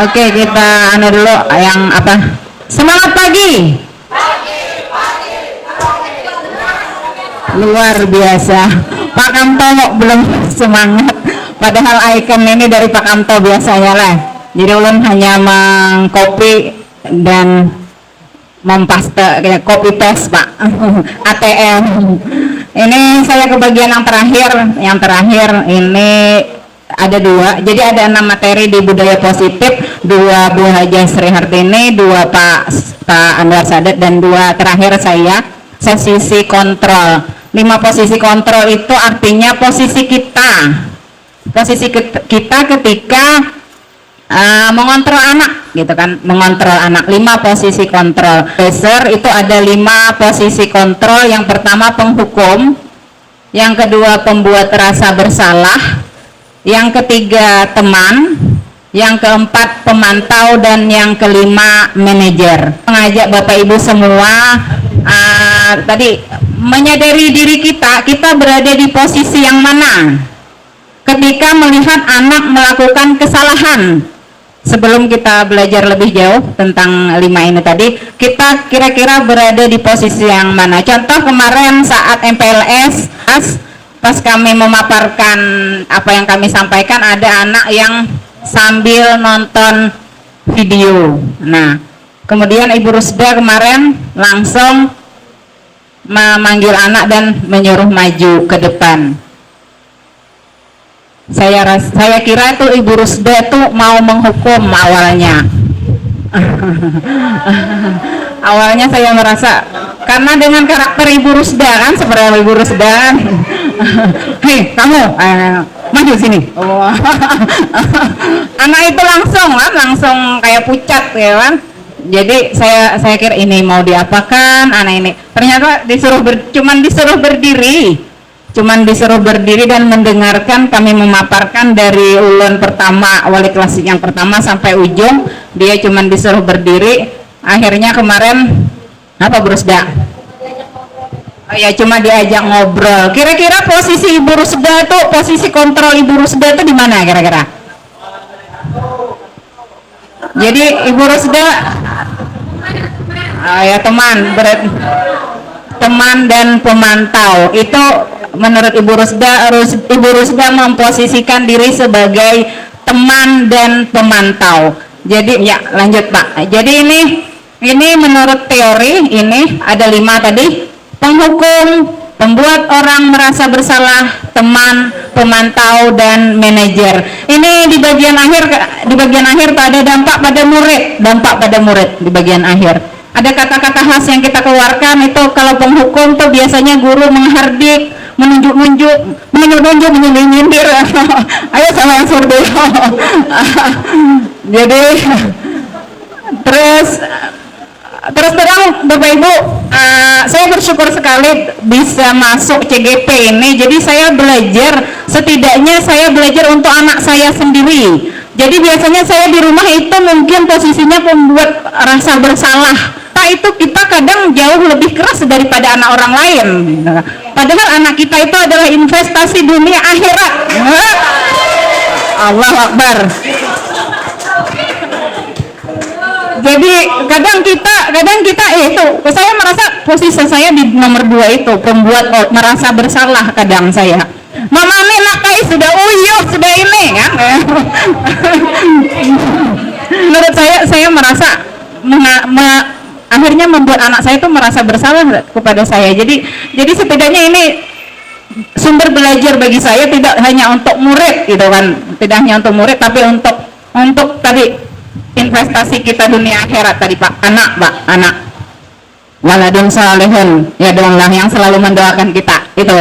Oke, kita dulu yang apa? Semangat pagi. Luar biasa. Pak Kamto belum semangat. Padahal ikon ini dari Pak Kamto biasanya lah. Jadi ulun hanya mengcopy dan mempaste kayak copy paste Pak. ATM. Ini saya ke bagian yang terakhir ini ada 2, jadi ada 6 materi di budaya positif, 2 Bu Haja Sri Hartini, 2 Pak Anwar Sadat, dan 2 terakhir saya posisi kontrol. 5 posisi kontrol itu artinya posisi kita ketika mengontrol anak gitu kan, mengontrol anak. 5 posisi kontrol dasar itu ada 5 posisi kontrol. Yang pertama penghukum, yang kedua pembuat rasa bersalah, yang ketiga teman, yang keempat pemantau, dan yang kelima manajer. Mengajak Bapak Ibu semua tadi menyadari diri kita berada di posisi yang mana ketika melihat anak melakukan kesalahan. Sebelum kita belajar lebih jauh tentang 5 ini tadi, kita kira-kira berada di posisi yang mana? Contoh kemarin saat MPLS, pas kami memaparkan apa yang kami sampaikan, ada anak yang sambil nonton video. Nah, kemudian Ibu Rusda kemarin langsung memanggil anak dan menyuruh maju ke depan. Saya kira tuh Ibu Rusda tuh mau menghukum awalnya. Awalnya saya merasa karena dengan karakter Ibu Rusda kan seperti Ibu Rusda kan. Hei kamu maju sini. Oh. Anak itu langsung kayak pucat ya kan. Jadi saya kira ini mau diapakan anak ini. Ternyata cuman disuruh berdiri dan mendengarkan kami memaparkan dari ulun pertama, wali kelas yang pertama sampai ujung. Dia cuman disuruh berdiri. Akhirnya kemarin apa Bu Rusda? Oh ya, cuma diajak ngobrol. Kira-kira posisi Ibu Rusda tuh, posisi kontrol Ibu Rusda itu di mana kira-kira? Jadi Ibu Rusda ya teman dan pemantau itu menurut Ibu Rusda memposisikan diri sebagai teman dan pemantau. Jadi ya lanjut Pak. Jadi ini menurut teori ini ada 5 tadi: penghukum, pembuat orang merasa bersalah, teman, pemantau, dan manajer. Ini di bagian akhir ada dampak pada murid di bagian akhir. Ada kata-kata khas yang kita keluarkan itu. Kalau penghukum tuh biasanya guru menghardik, menunjuk-nunjuk, menyindir. Ayo sama yang survei. Jadi terus terang Bapak Ibu, saya bersyukur sekali bisa masuk CGP ini. Jadi saya belajar, setidaknya saya belajar untuk anak saya sendiri. Jadi biasanya saya di rumah itu mungkin posisinya membuat rasa bersalah. Itu kita kadang jauh lebih keras daripada anak orang lain. Padahal anak kita itu adalah investasi dunia akhirat. Allahu Akbar. Jadi kadang kita itu, saya merasa posisi saya di nomor 2 itu, pembuat merasa bersalah kadang saya. Mama ini nak kai sudah uyuh, sudah ini kan. Menurut saya merasa akhirnya membuat anak saya itu merasa bersalah kepada saya. Jadi setidaknya ini sumber belajar bagi saya, tidak hanya untuk murid gitu kan, tidak hanya untuk murid tapi untuk tadi investasi kita dunia akhirat tadi Pak, anak waladun salihun ya doanglah yang selalu mendoakan kita itu.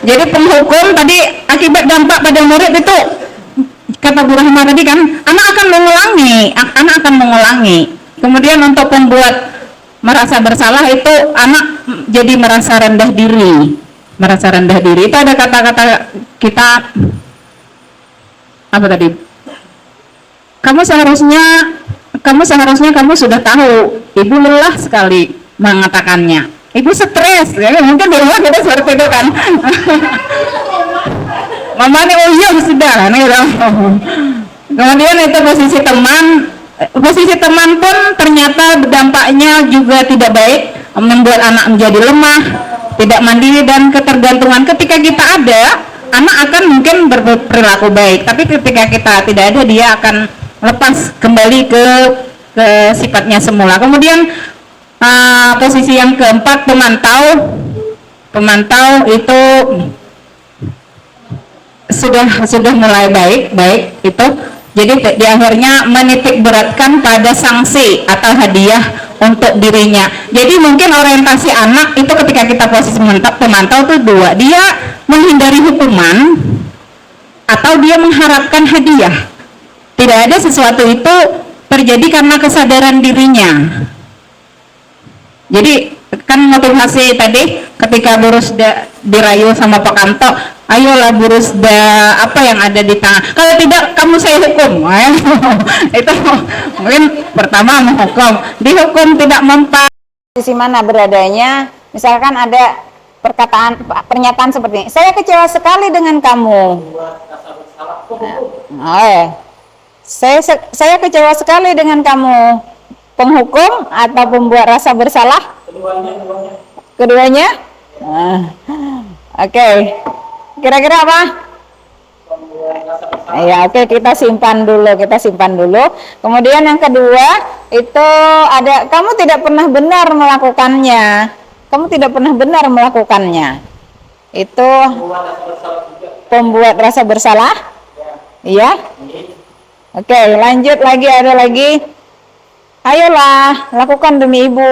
Jadi penghukum tadi akibat dampak pada murid itu, kata Bu Rahma tadi kan, anak akan mengulangi. Kemudian untuk pembuat merasa bersalah itu, anak jadi merasa rendah diri. Itu ada kata-kata kita apa tadi? Kamu seharusnya kamu sudah tahu. Ibu lelah sekali mengatakannya. Ibu stres, ya mungkin di rumah kita seperti itu kan. Mama ini sudah kan. Kemudian itu posisi teman pun ternyata dampaknya juga tidak baik, membuat anak menjadi lemah, tidak mandiri dan ketergantungan. Ketika kita ada, anak akan mungkin berperilaku baik, tapi ketika kita tidak ada, dia akan lepas kembali ke sifatnya semula. Kemudian posisi yang keempat, pemantau itu sudah mulai baik itu. Jadi di akhirnya menitik beratkan pada sanksi atau hadiah untuk dirinya. Jadi mungkin orientasi anak itu ketika kita posisi pemantau itu 2, dia menghindari hukuman atau dia mengharapkan hadiah. Tidak ada sesuatu itu terjadi karena kesadaran dirinya. Jadi kan motivasi tadi ketika Bu Rusda dirayu sama Pak Kanto, ayolah Bu Rusda, apa yang ada di tangan, kalau tidak kamu saya hukum. Itu mungkin pertama menghukum, dihukum tidak mempan. Posisi mana beradanya, misalkan ada pernyataan seperti ini, saya kecewa sekali dengan kamu. Saya kecewa sekali dengan kamu. Penghukum atau pembuat rasa bersalah? Keduanya? Oke. Kira-kira apa? Ya, oke, kita simpan dulu. Kemudian yang kedua itu ada, kamu tidak pernah benar melakukannya. Itu pembuat rasa bersalah? Iya? Oke, lanjut lagi, ada lagi. Ayolah, lakukan demi ibu.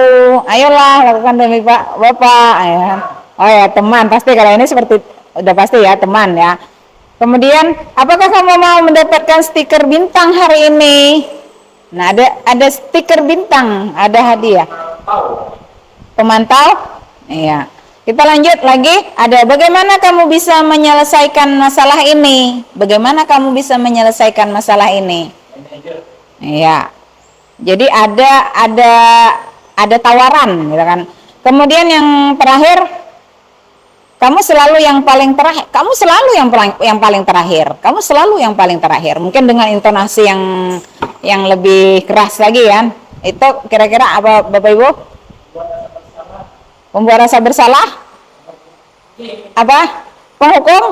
Ayolah, lakukan demi bapak. Ya. Oh ya, teman. Pasti kalau ini seperti, udah pasti ya, teman ya. Kemudian, apakah kamu mau mendapatkan stiker bintang hari ini? Nah, ada stiker bintang, ada hadiah. Pemantau? Iya. Kita lanjut lagi. Ada bagaimana kamu bisa menyelesaikan masalah ini? Bagaimana kamu bisa menyelesaikan masalah ini? Iya. Jadi ada tawaran, gitu kan. Kemudian yang terakhir, kamu selalu yang paling terakhir. Kamu selalu yang paling terakhir. Kamu selalu yang paling terakhir. Mungkin dengan intonasi yang lebih keras lagi kan. Itu kira-kira apa Bapak Ibu? Pembuat rasa bersalah? Apa? Penghukum?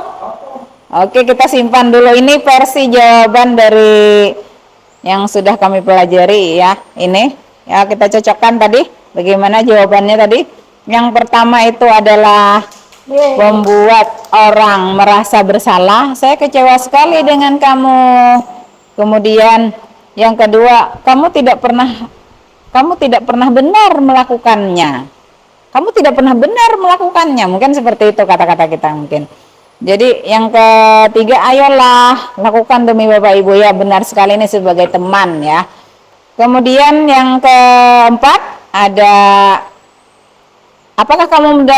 Oke, kita simpan dulu. Ini versi jawaban dari yang sudah kami pelajari ya. Ini ya, kita cocokkan tadi. Bagaimana jawabannya tadi? Yang pertama itu adalah membuat orang merasa bersalah. Saya kecewa sekali dengan kamu. Kemudian yang kedua, kamu tidak pernah benar melakukannya. Kamu tidak pernah benar melakukannya. Mungkin seperti itu kata-kata kita mungkin. Jadi yang ketiga, ayolah lakukan demi Bapak Ibu. Ya, benar sekali, ini sebagai teman ya. Kemudian yang keempat ada, apakah kamu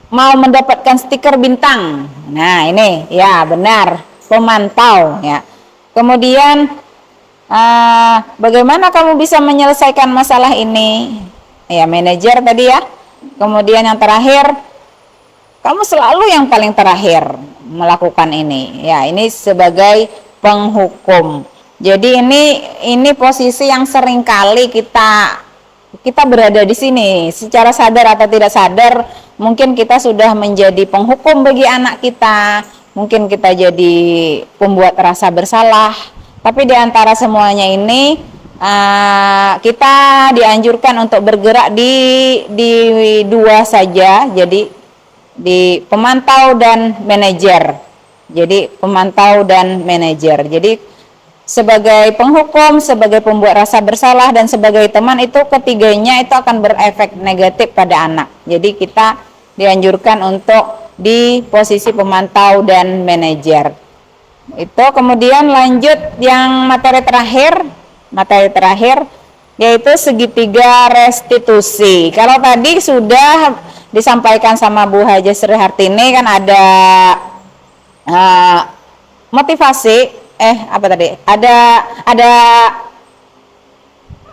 mau mendapatkan stiker bintang? Nah, ini ya benar, pemantau ya. Kemudian bagaimana kamu bisa menyelesaikan masalah ini? Ya, manajer tadi ya. Kemudian yang terakhir, kamu selalu yang paling terakhir melakukan ini. Ya, ini sebagai penghukum. Jadi ini posisi yang sering kali kita berada di sini. Secara sadar atau tidak sadar, mungkin kita sudah menjadi penghukum bagi anak kita. Mungkin kita jadi pembuat rasa bersalah. Tapi di antara semuanya ini, kita dianjurkan untuk bergerak di dua saja, jadi di pemantau dan manajer. Jadi pemantau dan manajer. Jadi sebagai penghukum, sebagai pembuat rasa bersalah, dan sebagai teman, itu ketiganya itu akan berefek negatif pada anak. Jadi kita dianjurkan untuk di posisi pemantau dan manajer. Itu kemudian lanjut yang materi terakhir yaitu segitiga restitusi. Kalau tadi sudah disampaikan sama Bu Haja Sri Hartini kan ada motivasi,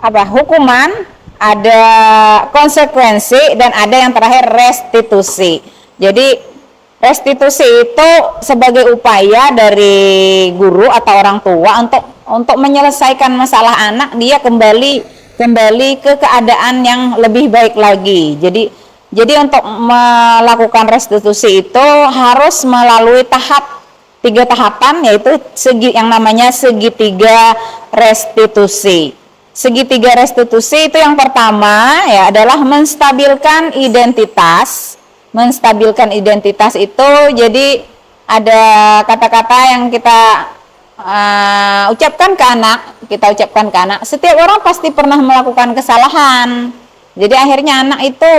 ada hukuman, ada konsekuensi, dan ada yang terakhir restitusi. Jadi restitusi itu sebagai upaya dari guru atau orang tua untuk menyelesaikan masalah anak, dia kembali ke keadaan yang lebih baik lagi. Jadi untuk melakukan restitusi itu harus melalui tiga tahapan, yaitu yang namanya segitiga restitusi. Segitiga restitusi itu yang pertama ya adalah menstabilkan identitas. Menstabilkan identitas itu jadi ada kata-kata yang kita ucapkan ke anak. Setiap orang pasti pernah melakukan kesalahan. Jadi akhirnya anak itu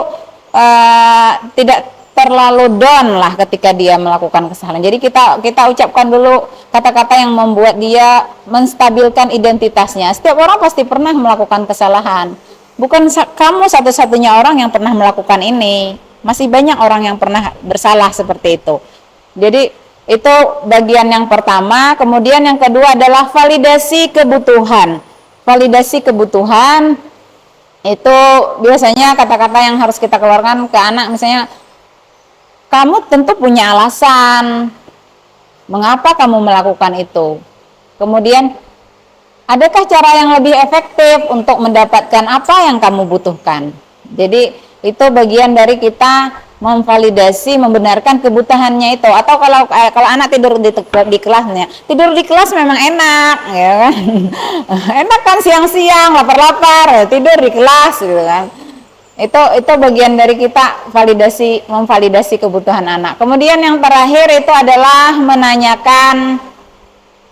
tidak terlalu down lah ketika dia melakukan kesalahan. Jadi kita ucapkan dulu kata-kata yang membuat dia menstabilkan identitasnya. Setiap orang pasti pernah melakukan kesalahan. Bukan kamu satu-satunya orang yang pernah melakukan ini. Masih banyak orang yang pernah bersalah seperti itu. Jadi itu bagian yang pertama. Kemudian yang kedua adalah validasi kebutuhan. Validasi kebutuhan itu biasanya kata-kata yang harus kita keluarkan ke anak, misalnya, kamu tentu punya alasan mengapa kamu melakukan itu. Kemudian, adakah cara yang lebih efektif untuk mendapatkan apa yang kamu butuhkan? Jadi itu bagian dari kita memvalidasi, membenarkan kebutuhannya itu. Atau kalau anak tidur di kelasnya, tidur di kelas memang enak, ya kan? Enak kan, siang-siang lapar-lapar tidur di kelas, gitu kan? Itu bagian dari kita memvalidasi kebutuhan anak. Kemudian yang terakhir itu adalah menanyakan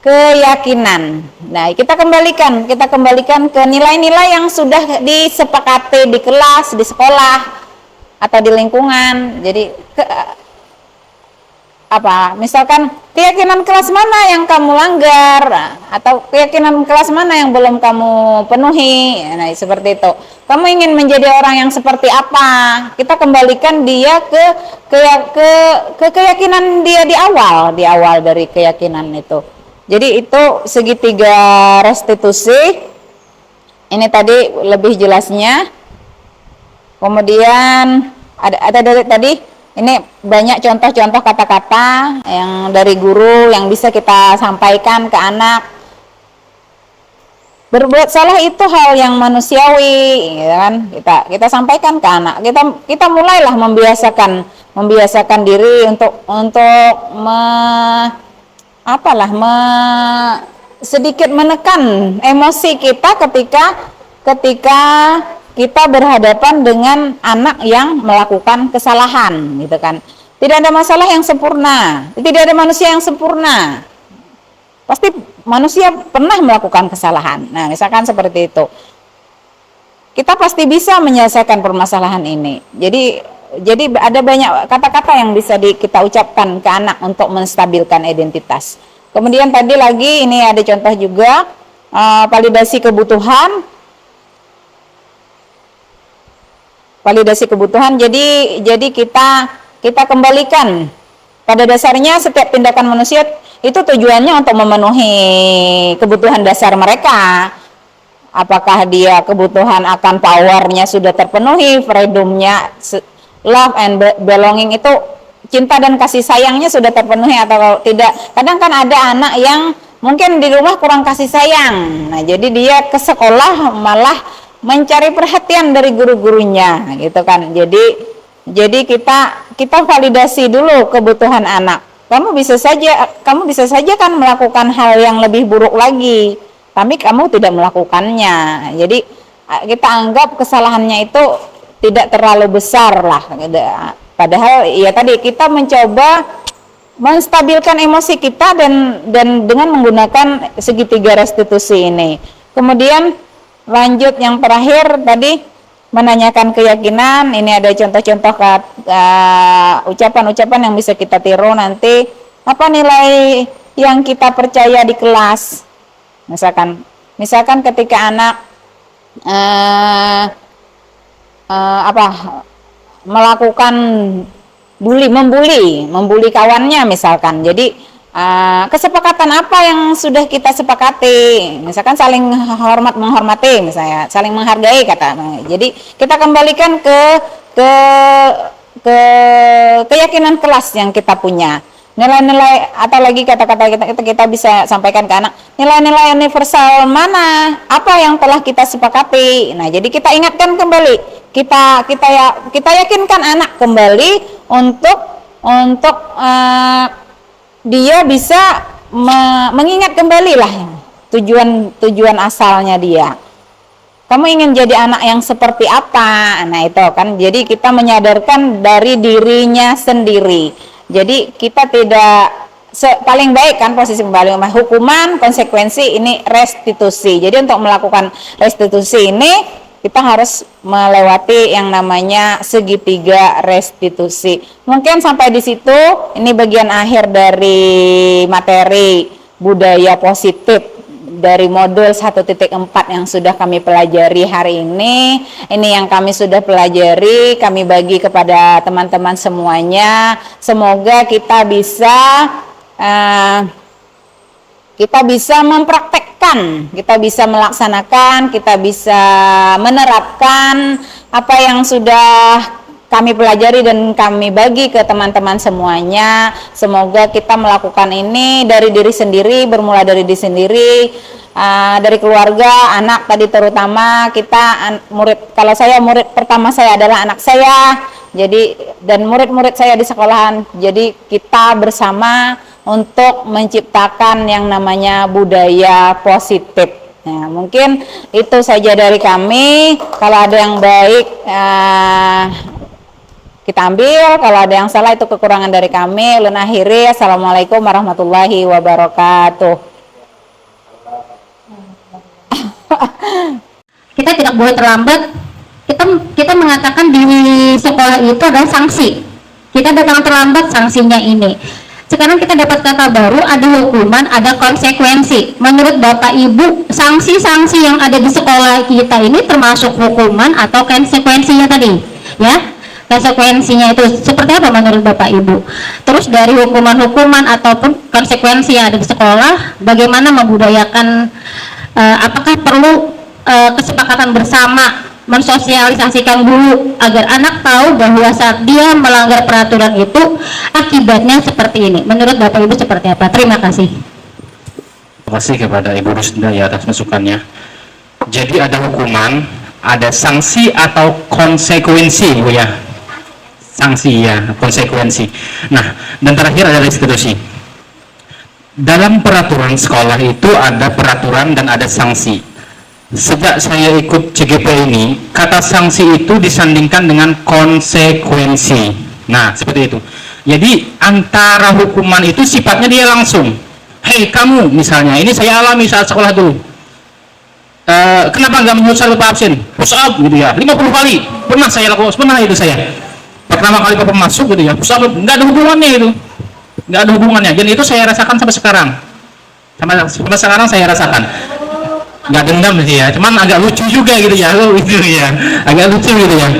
keyakinan. Nah, kita kembalikan ke nilai-nilai yang sudah disepakati di kelas, di sekolah atau di lingkungan. Jadi misalkan keyakinan kelas mana yang kamu langgar, atau keyakinan kelas mana yang belum kamu penuhi. Nah, seperti itu. Kamu ingin menjadi orang yang seperti apa? Kita kembalikan dia ke keyakinan dia di awal dari keyakinan itu. Jadi itu segitiga restitusi. Ini tadi lebih jelasnya. Kemudian ada tadi ini banyak contoh-contoh kata-kata yang dari guru yang bisa kita sampaikan ke anak. Berbuat salah itu hal yang manusiawi, ya kan? Kita sampaikan ke anak. Kita mulailah membiasakan diri untuk sedikit menekan emosi kita ketika kita berhadapan dengan anak yang melakukan kesalahan, gitu kan. Tidak ada masalah yang sempurna, tidak ada manusia yang sempurna. Pasti manusia pernah melakukan kesalahan. Nah, misalkan seperti itu. Kita pasti bisa menyelesaikan permasalahan ini. Jadi ada banyak kata-kata yang bisa kita ucapkan ke anak untuk menstabilkan identitas. Kemudian tadi lagi ini ada contoh juga validasi kebutuhan. Jadi kita kembalikan pada dasarnya setiap tindakan manusia itu tujuannya untuk memenuhi kebutuhan dasar mereka. Apakah dia kebutuhan akan powernya sudah terpenuhi, freedomnya, love and belonging itu, cinta dan kasih sayangnya sudah terpenuhi atau tidak. Kadang kan ada anak yang mungkin di rumah kurang kasih sayang. Nah, jadi dia ke sekolah malah mencari perhatian dari guru-gurunya, gitu kan. Jadi kita validasi dulu kebutuhan anak. Kamu bisa saja kan melakukan hal yang lebih buruk lagi, tapi kamu tidak melakukannya. Jadi kita anggap kesalahannya itu tidak terlalu besar lah. Padahal ya tadi kita mencoba menstabilkan emosi kita dan dengan menggunakan segitiga restitusi ini. Kemudian lanjut yang terakhir tadi menanyakan keyakinan. Ini ada contoh-contoh ucapan-ucapan yang bisa kita tiru nanti. Apa nilai yang kita percaya di kelas? Misalkan ketika anak melakukan membuli kawannya misalkan. Jadi kesepakatan apa yang sudah kita sepakati, misalkan saling menghormati, misalnya saling menghargai kata. Jadi kita kembalikan ke keyakinan kelas yang kita punya, nilai-nilai atau lagi kata-kata kita bisa sampaikan ke anak, nilai-nilai universal mana, apa yang telah kita sepakati. Nah, jadi kita ingatkan kembali, kita yakinkan anak kembali untuk dia bisa mengingat kembali lah tujuan asalnya dia. Kamu ingin jadi anak yang seperti apa? Nah, itu kan. Jadi kita menyadarkan dari dirinya sendiri. Jadi kita tidak paling baik kan posisi kembali hukuman, konsekuensi, ini restitusi. Jadi untuk melakukan restitusi ini kita harus melewati yang namanya segitiga restitusi. Mungkin sampai di situ, ini bagian akhir dari materi budaya positif dari modul 1.4 yang sudah kami pelajari hari ini. Ini yang kami sudah pelajari, kami bagi kepada teman-teman semuanya. Semoga kita bisa mempraktekkan, kita bisa melaksanakan, kita bisa menerapkan apa yang sudah kami pelajari dan kami bagi ke teman-teman semuanya. Semoga kita melakukan ini dari diri sendiri, bermula dari diri sendiri, dari keluarga, anak tadi terutama. Kita murid, kalau saya murid pertama saya adalah anak saya, jadi dan murid-murid saya di sekolahan. Jadi kita bersama untuk menciptakan yang namanya budaya positif. Nah, mungkin itu saja dari kami. Kalau ada yang baik kita ambil, kalau ada yang salah itu kekurangan dari kami. Ulun akhiri, assalamualaikum warahmatullahi wabarakatuh. Kita tidak boleh terlambat. Kita mengatakan di sekolah itu ada sanksi. Kita datang terlambat, sanksinya ini. Sekarang kita dapat kata baru, ada hukuman, ada konsekuensi. Menurut Bapak Ibu, sanksi-sanksi yang ada di sekolah kita ini termasuk hukuman atau konsekuensinya tadi, ya? Konsekuensinya itu seperti apa menurut Bapak Ibu? Terus dari hukuman-hukuman ataupun konsekuensi yang ada di sekolah, bagaimana membudayakan, apakah perlu kesepakatan bersama, mensosialisasikan dulu agar anak tahu bahwa saat dia melanggar peraturan itu akibatnya seperti ini. Menurut Bapak Ibu seperti apa? Terima kasih. Terima kasih kepada Ibu Rusda ya atas masukannya. Jadi ada hukuman, ada sanksi atau konsekuensi, Bu ya. Sanksi ya, konsekuensi. Nah, dan terakhir ada restitusi. Dalam peraturan sekolah itu ada peraturan dan ada sanksi. Sejak saya ikut CGP ini, kata sanksi itu disandingkan dengan konsekuensi. Nah, seperti itu. Jadi antara hukuman itu sifatnya dia langsung. Hei kamu, misalnya, ini saya alami saat sekolah dulu. Kenapa nggak menyusul Bapak absen? Push up gitu ya, 50 kali. Pernah saya lakukan, pernah itu saya. Pertama kali Bapak masuk gitu ya, push up, nggak ada hubungannya itu. Nggak ada hubungannya. Dan itu saya rasakan sampai sekarang. Sampai sekarang saya rasakan. Nggak dendam sih ya, cuman agak lucu juga gitu ya, gitu ya, agak lucu gitu ya.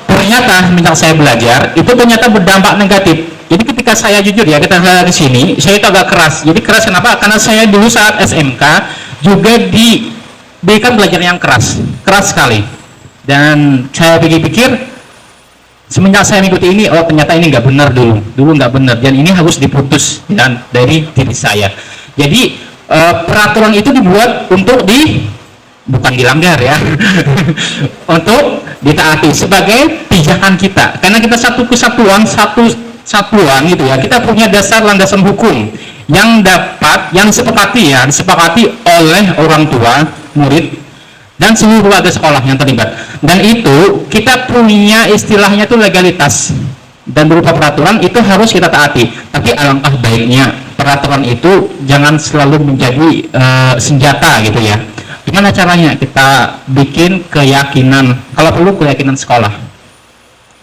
Ternyata minta saya belajar itu ternyata berdampak negatif. Jadi ketika saya jujur ya, kita di sini, saya itu agak keras. Jadi keras kenapa? Karena saya dulu saat SMK juga diberikan belajar yang keras sekali. Dan saya pikir-pikir, semenjak saya mengikuti ini, oh ternyata ini nggak benar dulu nggak benar, dan ini harus diputus dan dari diri saya. Jadi peraturan itu dibuat untuk bukan dilanggar ya, untuk ditaati sebagai pijakan kita, karena kita satu kesatuan, satu satuan gitu ya, kita punya dasar landasan hukum yang disepakati oleh orang tua, murid, dan seluruh warga sekolah yang terlibat. Dan itu kita punya istilahnya itu legalitas, dan berupa peraturan itu harus kita taati. Tapi alangkah baiknya peraturan itu jangan selalu menjadi senjata gitu ya. Gimana caranya? Kita bikin keyakinan, kalau perlu keyakinan sekolah.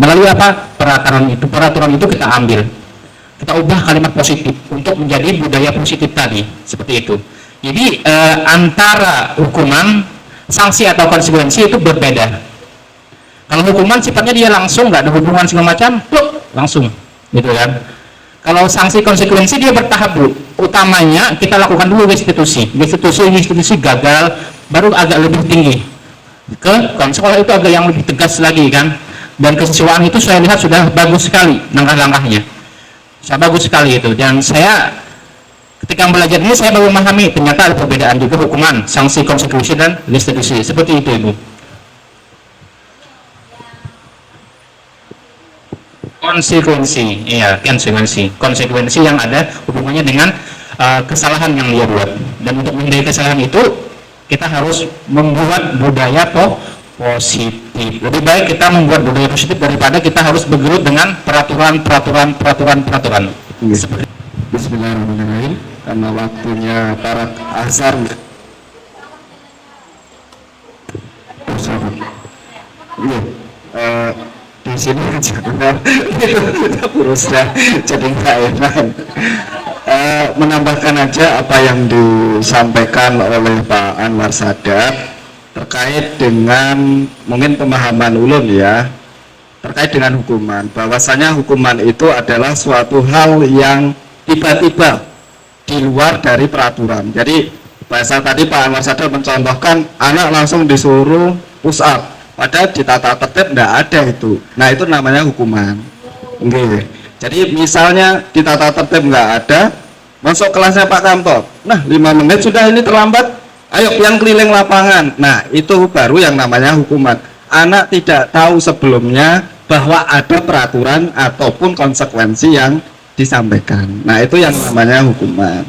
Melalui apa? Peraturan itu kita ambil, kita ubah kalimat positif untuk menjadi budaya positif tadi, seperti itu. Jadi antara hukuman, sanksi atau konsekuensi itu berbeda. Kalau hukuman sifatnya dia langsung, nggak ada hubungan segala macam, langsung gitu kan. Kalau sanksi konsekuensi dia bertahap dulu. Utamanya kita lakukan dulu restitusi gagal, baru agak lebih tinggi. Sekolah itu agak yang lebih tegas lagi kan. Dan kesiswaan itu saya lihat sudah bagus sekali langkah-langkahnya. Bagus sekali itu. Dan saya ketika belajar ini saya baru memahami ternyata ada perbedaan juga hukuman, sanksi, konsekuensi dan restitusi. Seperti itu Ibu. Konsekuensi yang ada hubungannya dengan kesalahan yang dia buat. Dan untuk menghindari kesalahan itu kita harus membuat budaya positif. Lebih baik kita membuat budaya positif daripada kita harus bergelut dengan peraturan. Bismillahirrahmanirrahim. Karena waktunya para azhar. Di sini kita berusaha jadi nggak enak. Menambahkan aja apa yang disampaikan oleh Pak Anwar Sadat terkait dengan mungkin pemahaman ulun ya, terkait dengan hukuman, bahwasanya hukuman itu adalah suatu hal yang tiba-tiba di luar dari peraturan. Jadi bahasa tadi Pak Anwar Sadat mencontohkan anak langsung disuruh push up, padahal di tata tertib tidak ada itu. Nah itu namanya hukuman. Oke. Jadi misalnya di tata tertib nggak ada, masuk kelasnya Pak Kantor, nah 5 menit sudah ini terlambat, ayo yang keliling lapangan. Nah itu baru yang namanya hukuman. Anak tidak tahu sebelumnya bahwa ada peraturan ataupun konsekuensi yang disampaikan. Nah itu yang namanya hukuman.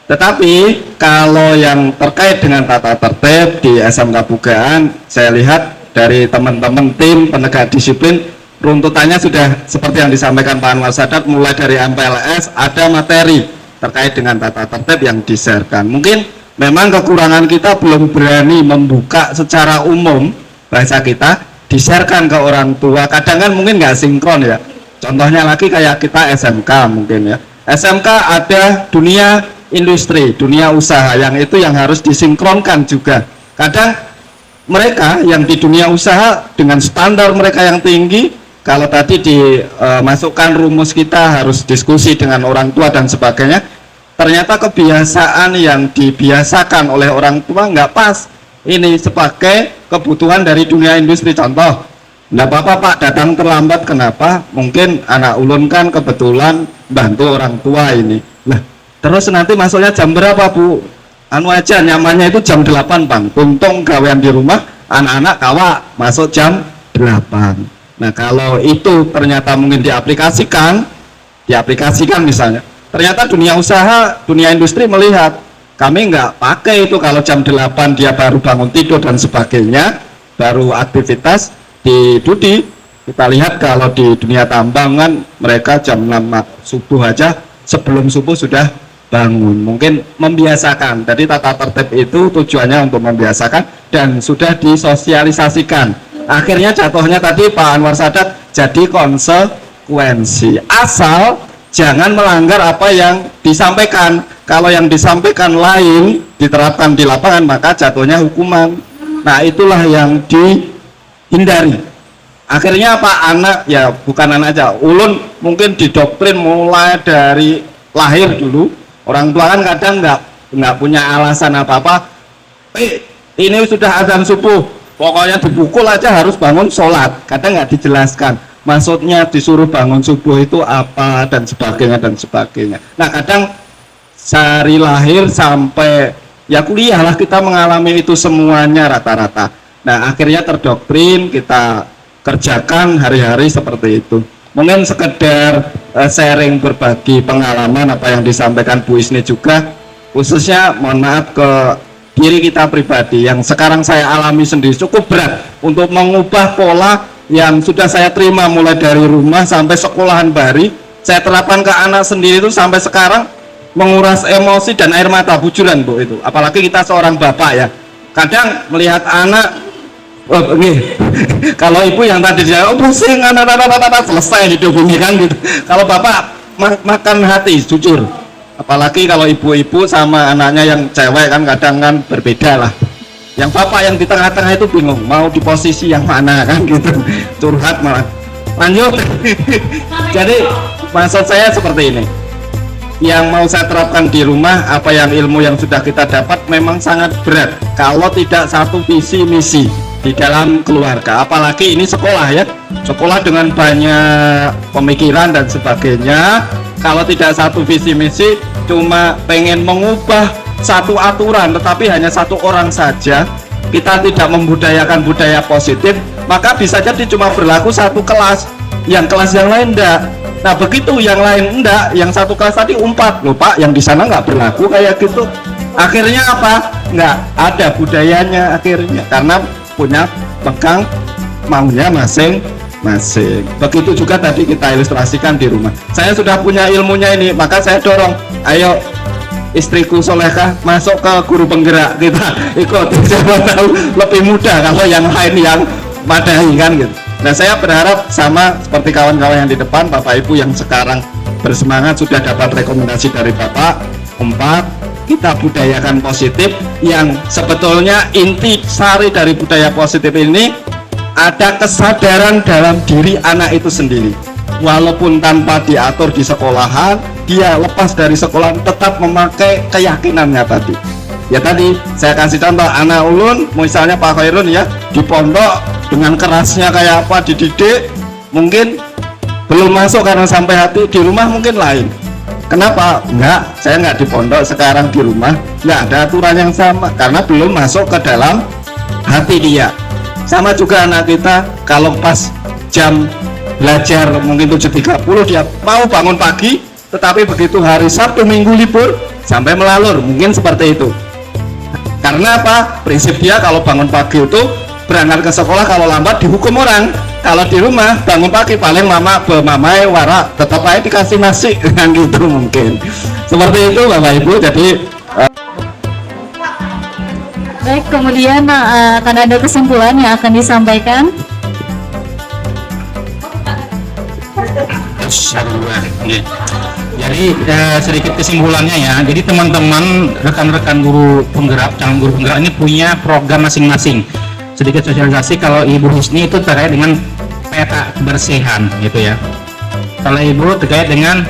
Tetapi kalau yang terkait dengan tata tertib di SMK Bugaan, saya lihat dari teman-teman tim penegak disiplin, runtutannya sudah seperti yang disampaikan Pak Anwar Sadat, mulai dari MPLS ada materi terkait dengan tata tertib yang di-share-kan. Mungkin memang kekurangan kita belum berani membuka secara umum, bahasa kita di-share-kan ke orang tua. Kadang kan mungkin nggak sinkron ya. Contohnya lagi kayak kita SMK mungkin ya. SMK ada dunia industri, dunia usaha, yang itu yang harus disinkronkan juga. Kadang mereka yang di dunia usaha dengan standar mereka yang tinggi, kalau tadi dimasukkan rumus kita harus diskusi dengan orang tua dan sebagainya, ternyata kebiasaan yang dibiasakan oleh orang tua nggak pas. Ini sebagai kebutuhan dari dunia industri. Contoh, nggak apa-apa Pak datang terlambat, kenapa? Mungkin anak ulun kan kebetulan bantu orang tua ini. Nah, terus nanti masuknya jam berapa Bu? Anu aja nyamannya itu jam 8 Bang. Untung gawean di rumah, anak-anak kawa masuk jam 8. Nah kalau itu ternyata mungkin diaplikasikan misalnya, ternyata dunia usaha, dunia industri melihat kami nggak pakai itu kalau jam 8 dia baru bangun tidur dan sebagainya, baru aktivitas di Dudi. Kita lihat kalau di dunia tambang kan mereka jam 6 subuh aja, sebelum subuh sudah bangun. Mungkin membiasakan. Jadi tata tertib itu tujuannya untuk membiasakan dan sudah disosialisasikan. Akhirnya jatuhnya tadi Pak Anwar Sadat jadi konsekuensi. Asal jangan melanggar apa yang disampaikan. Kalau yang disampaikan lain diterapkan di lapangan, maka jatuhnya hukuman. Nah itulah yang dihindari. Akhirnya Pak anak, ya bukan anak aja, ulun mungkin didoktrin mulai dari lahir dulu. Orang tua kan kadang nggak punya alasan apa-apa. Ini sudah azan subuh, pokoknya dipukul aja harus bangun sholat. Kadang nggak dijelaskan maksudnya disuruh bangun subuh itu apa dan sebagainya. Nah kadang dari lahir sampai ya kuliah lah kita mengalami itu semuanya rata-rata. Nah akhirnya terdoktrin, kita kerjakan hari-hari seperti itu. Mungkin sekedar sharing, berbagi pengalaman apa yang disampaikan Bu Isni juga, khususnya mohon maaf ke diri kita pribadi yang sekarang saya alami sendiri, cukup berat untuk mengubah pola yang sudah saya terima mulai dari rumah sampai sekolahan Bari, saya terapkan ke anak sendiri itu sampai sekarang, menguras emosi dan air mata bujuran Bu itu. Apalagi kita seorang bapak ya, kadang melihat anak kalau ibu yang tadi dia pusing anak selesai hidup bumi kan gitu. Kalau bapak makan hati jujur, apalagi kalau ibu-ibu sama anaknya yang cewek kan kadang kan berbeda lah. Yang bapak yang di tengah-tengah itu bingung mau di posisi yang mana kan gitu, curhat malah. Lanjut. Jadi maksud saya seperti ini, yang mau saya terapkan di rumah, apa yang ilmu yang sudah kita dapat memang sangat berat kalau tidak satu visi misi di dalam keluarga. Apalagi ini sekolah ya, sekolah dengan banyak pemikiran dan sebagainya. Kalau tidak satu visi misi, cuma pengen mengubah satu aturan tetapi hanya satu orang saja, kita tidak membudayakan budaya positif, maka bisa jadi cuma berlaku satu kelas, yang kelas yang lain enggak. Nah begitu yang lain enggak, yang satu kelas tadi umpat, loh Pak yang di sana nggak berlaku kayak gitu. Akhirnya apa? Nggak ada budayanya akhirnya, karena punya pegang maunya masing-masing. Begitu juga tadi kita ilustrasikan di rumah. Saya sudah punya ilmunya ini, maka saya dorong, ayo istriku solehah masuk ke guru penggerak, kita ikut. Siapa tahu lebih mudah kalau yang lain yang madahi kan gitu. Nah saya berharap sama seperti kawan-kawan yang di depan, Bapak Ibu yang sekarang bersemangat sudah dapat rekomendasi dari Bapak 4, kita budayakan positif, yang sebetulnya inti sari dari budaya positif ini ada kesadaran dalam diri anak itu sendiri. Walaupun tanpa diatur di sekolahan, dia lepas dari sekolah tetap memakai keyakinannya tadi. Ya tadi saya kasih contoh anak ulun, misalnya Pak Khairun ya, di pondok dengan kerasnya kayak apa dididik, mungkin belum masuk karena sampai hati, di rumah mungkin lain. Kenapa? Enggak, saya enggak di pondok, sekarang di rumah enggak ada aturan yang sama karena belum masuk ke dalam hati dia. Sama juga anak kita, kalau pas jam belajar mungkin 7.30 dia mau bangun pagi, tetapi begitu hari Sabtu Minggu libur sampai melalur, mungkin seperti itu. Karena apa? Prinsip dia kalau bangun pagi itu berangkat ke sekolah, kalau lambat dihukum orang. Kalau di rumah bangun pagi paling mama bemamai warak tetap aja dikasih nasi kan gitu mungkin. Seperti itu Bapak Ibu. Jadi Baik, kemudian akan ada kesimpulan yang akan disampaikan. Jadi sedikit kesimpulannya ya. Jadi teman-teman, rekan-rekan guru penggerak, calon guru penggerak ini punya program masing-masing. Sedikit sosialisasi, kalau Ibu Husni itu terkait dengan peta kebersihan gitu ya. Kalau Ibu terkait dengan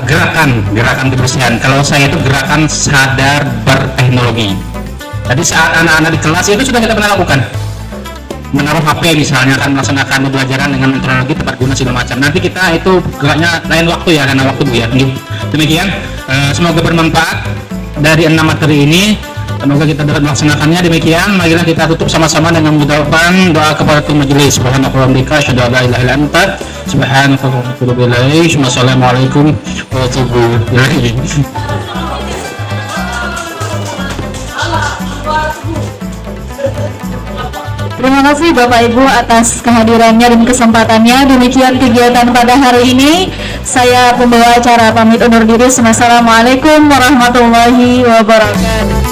gerakan kebersihan. Kalau saya itu gerakan sadar berteknologi. Tadi saat anak-anak di kelas itu sudah kita pernah lakukan. Menaruh HP misalnya, akan melaksanakan pembelajaran dengan teknologi tepat guna segala macam. Nanti kita itu geraknya lain waktu ya, karena waktu Bu ya. Demikian, semoga bermanfaat dari 6 materi ini. Semoga kita dapat melaksanakannya. Demikian, marilah kita tutup sama-sama dengan mengucapkan doa kepada majelis. Subhanallah wa bihamdika, asyhadu an la ilaha illa anta, subhanaka wa atubu ilaik. Wassalamualaikum warahmatullahi wabarakatuh. Terima kasih Bapak Ibu atas kehadirannya dan kesempatannya. Demikian kegiatan pada hari ini. Saya pembawa acara pamit undur diri. Wassalamualaikum warahmatullahi wabarakatuh.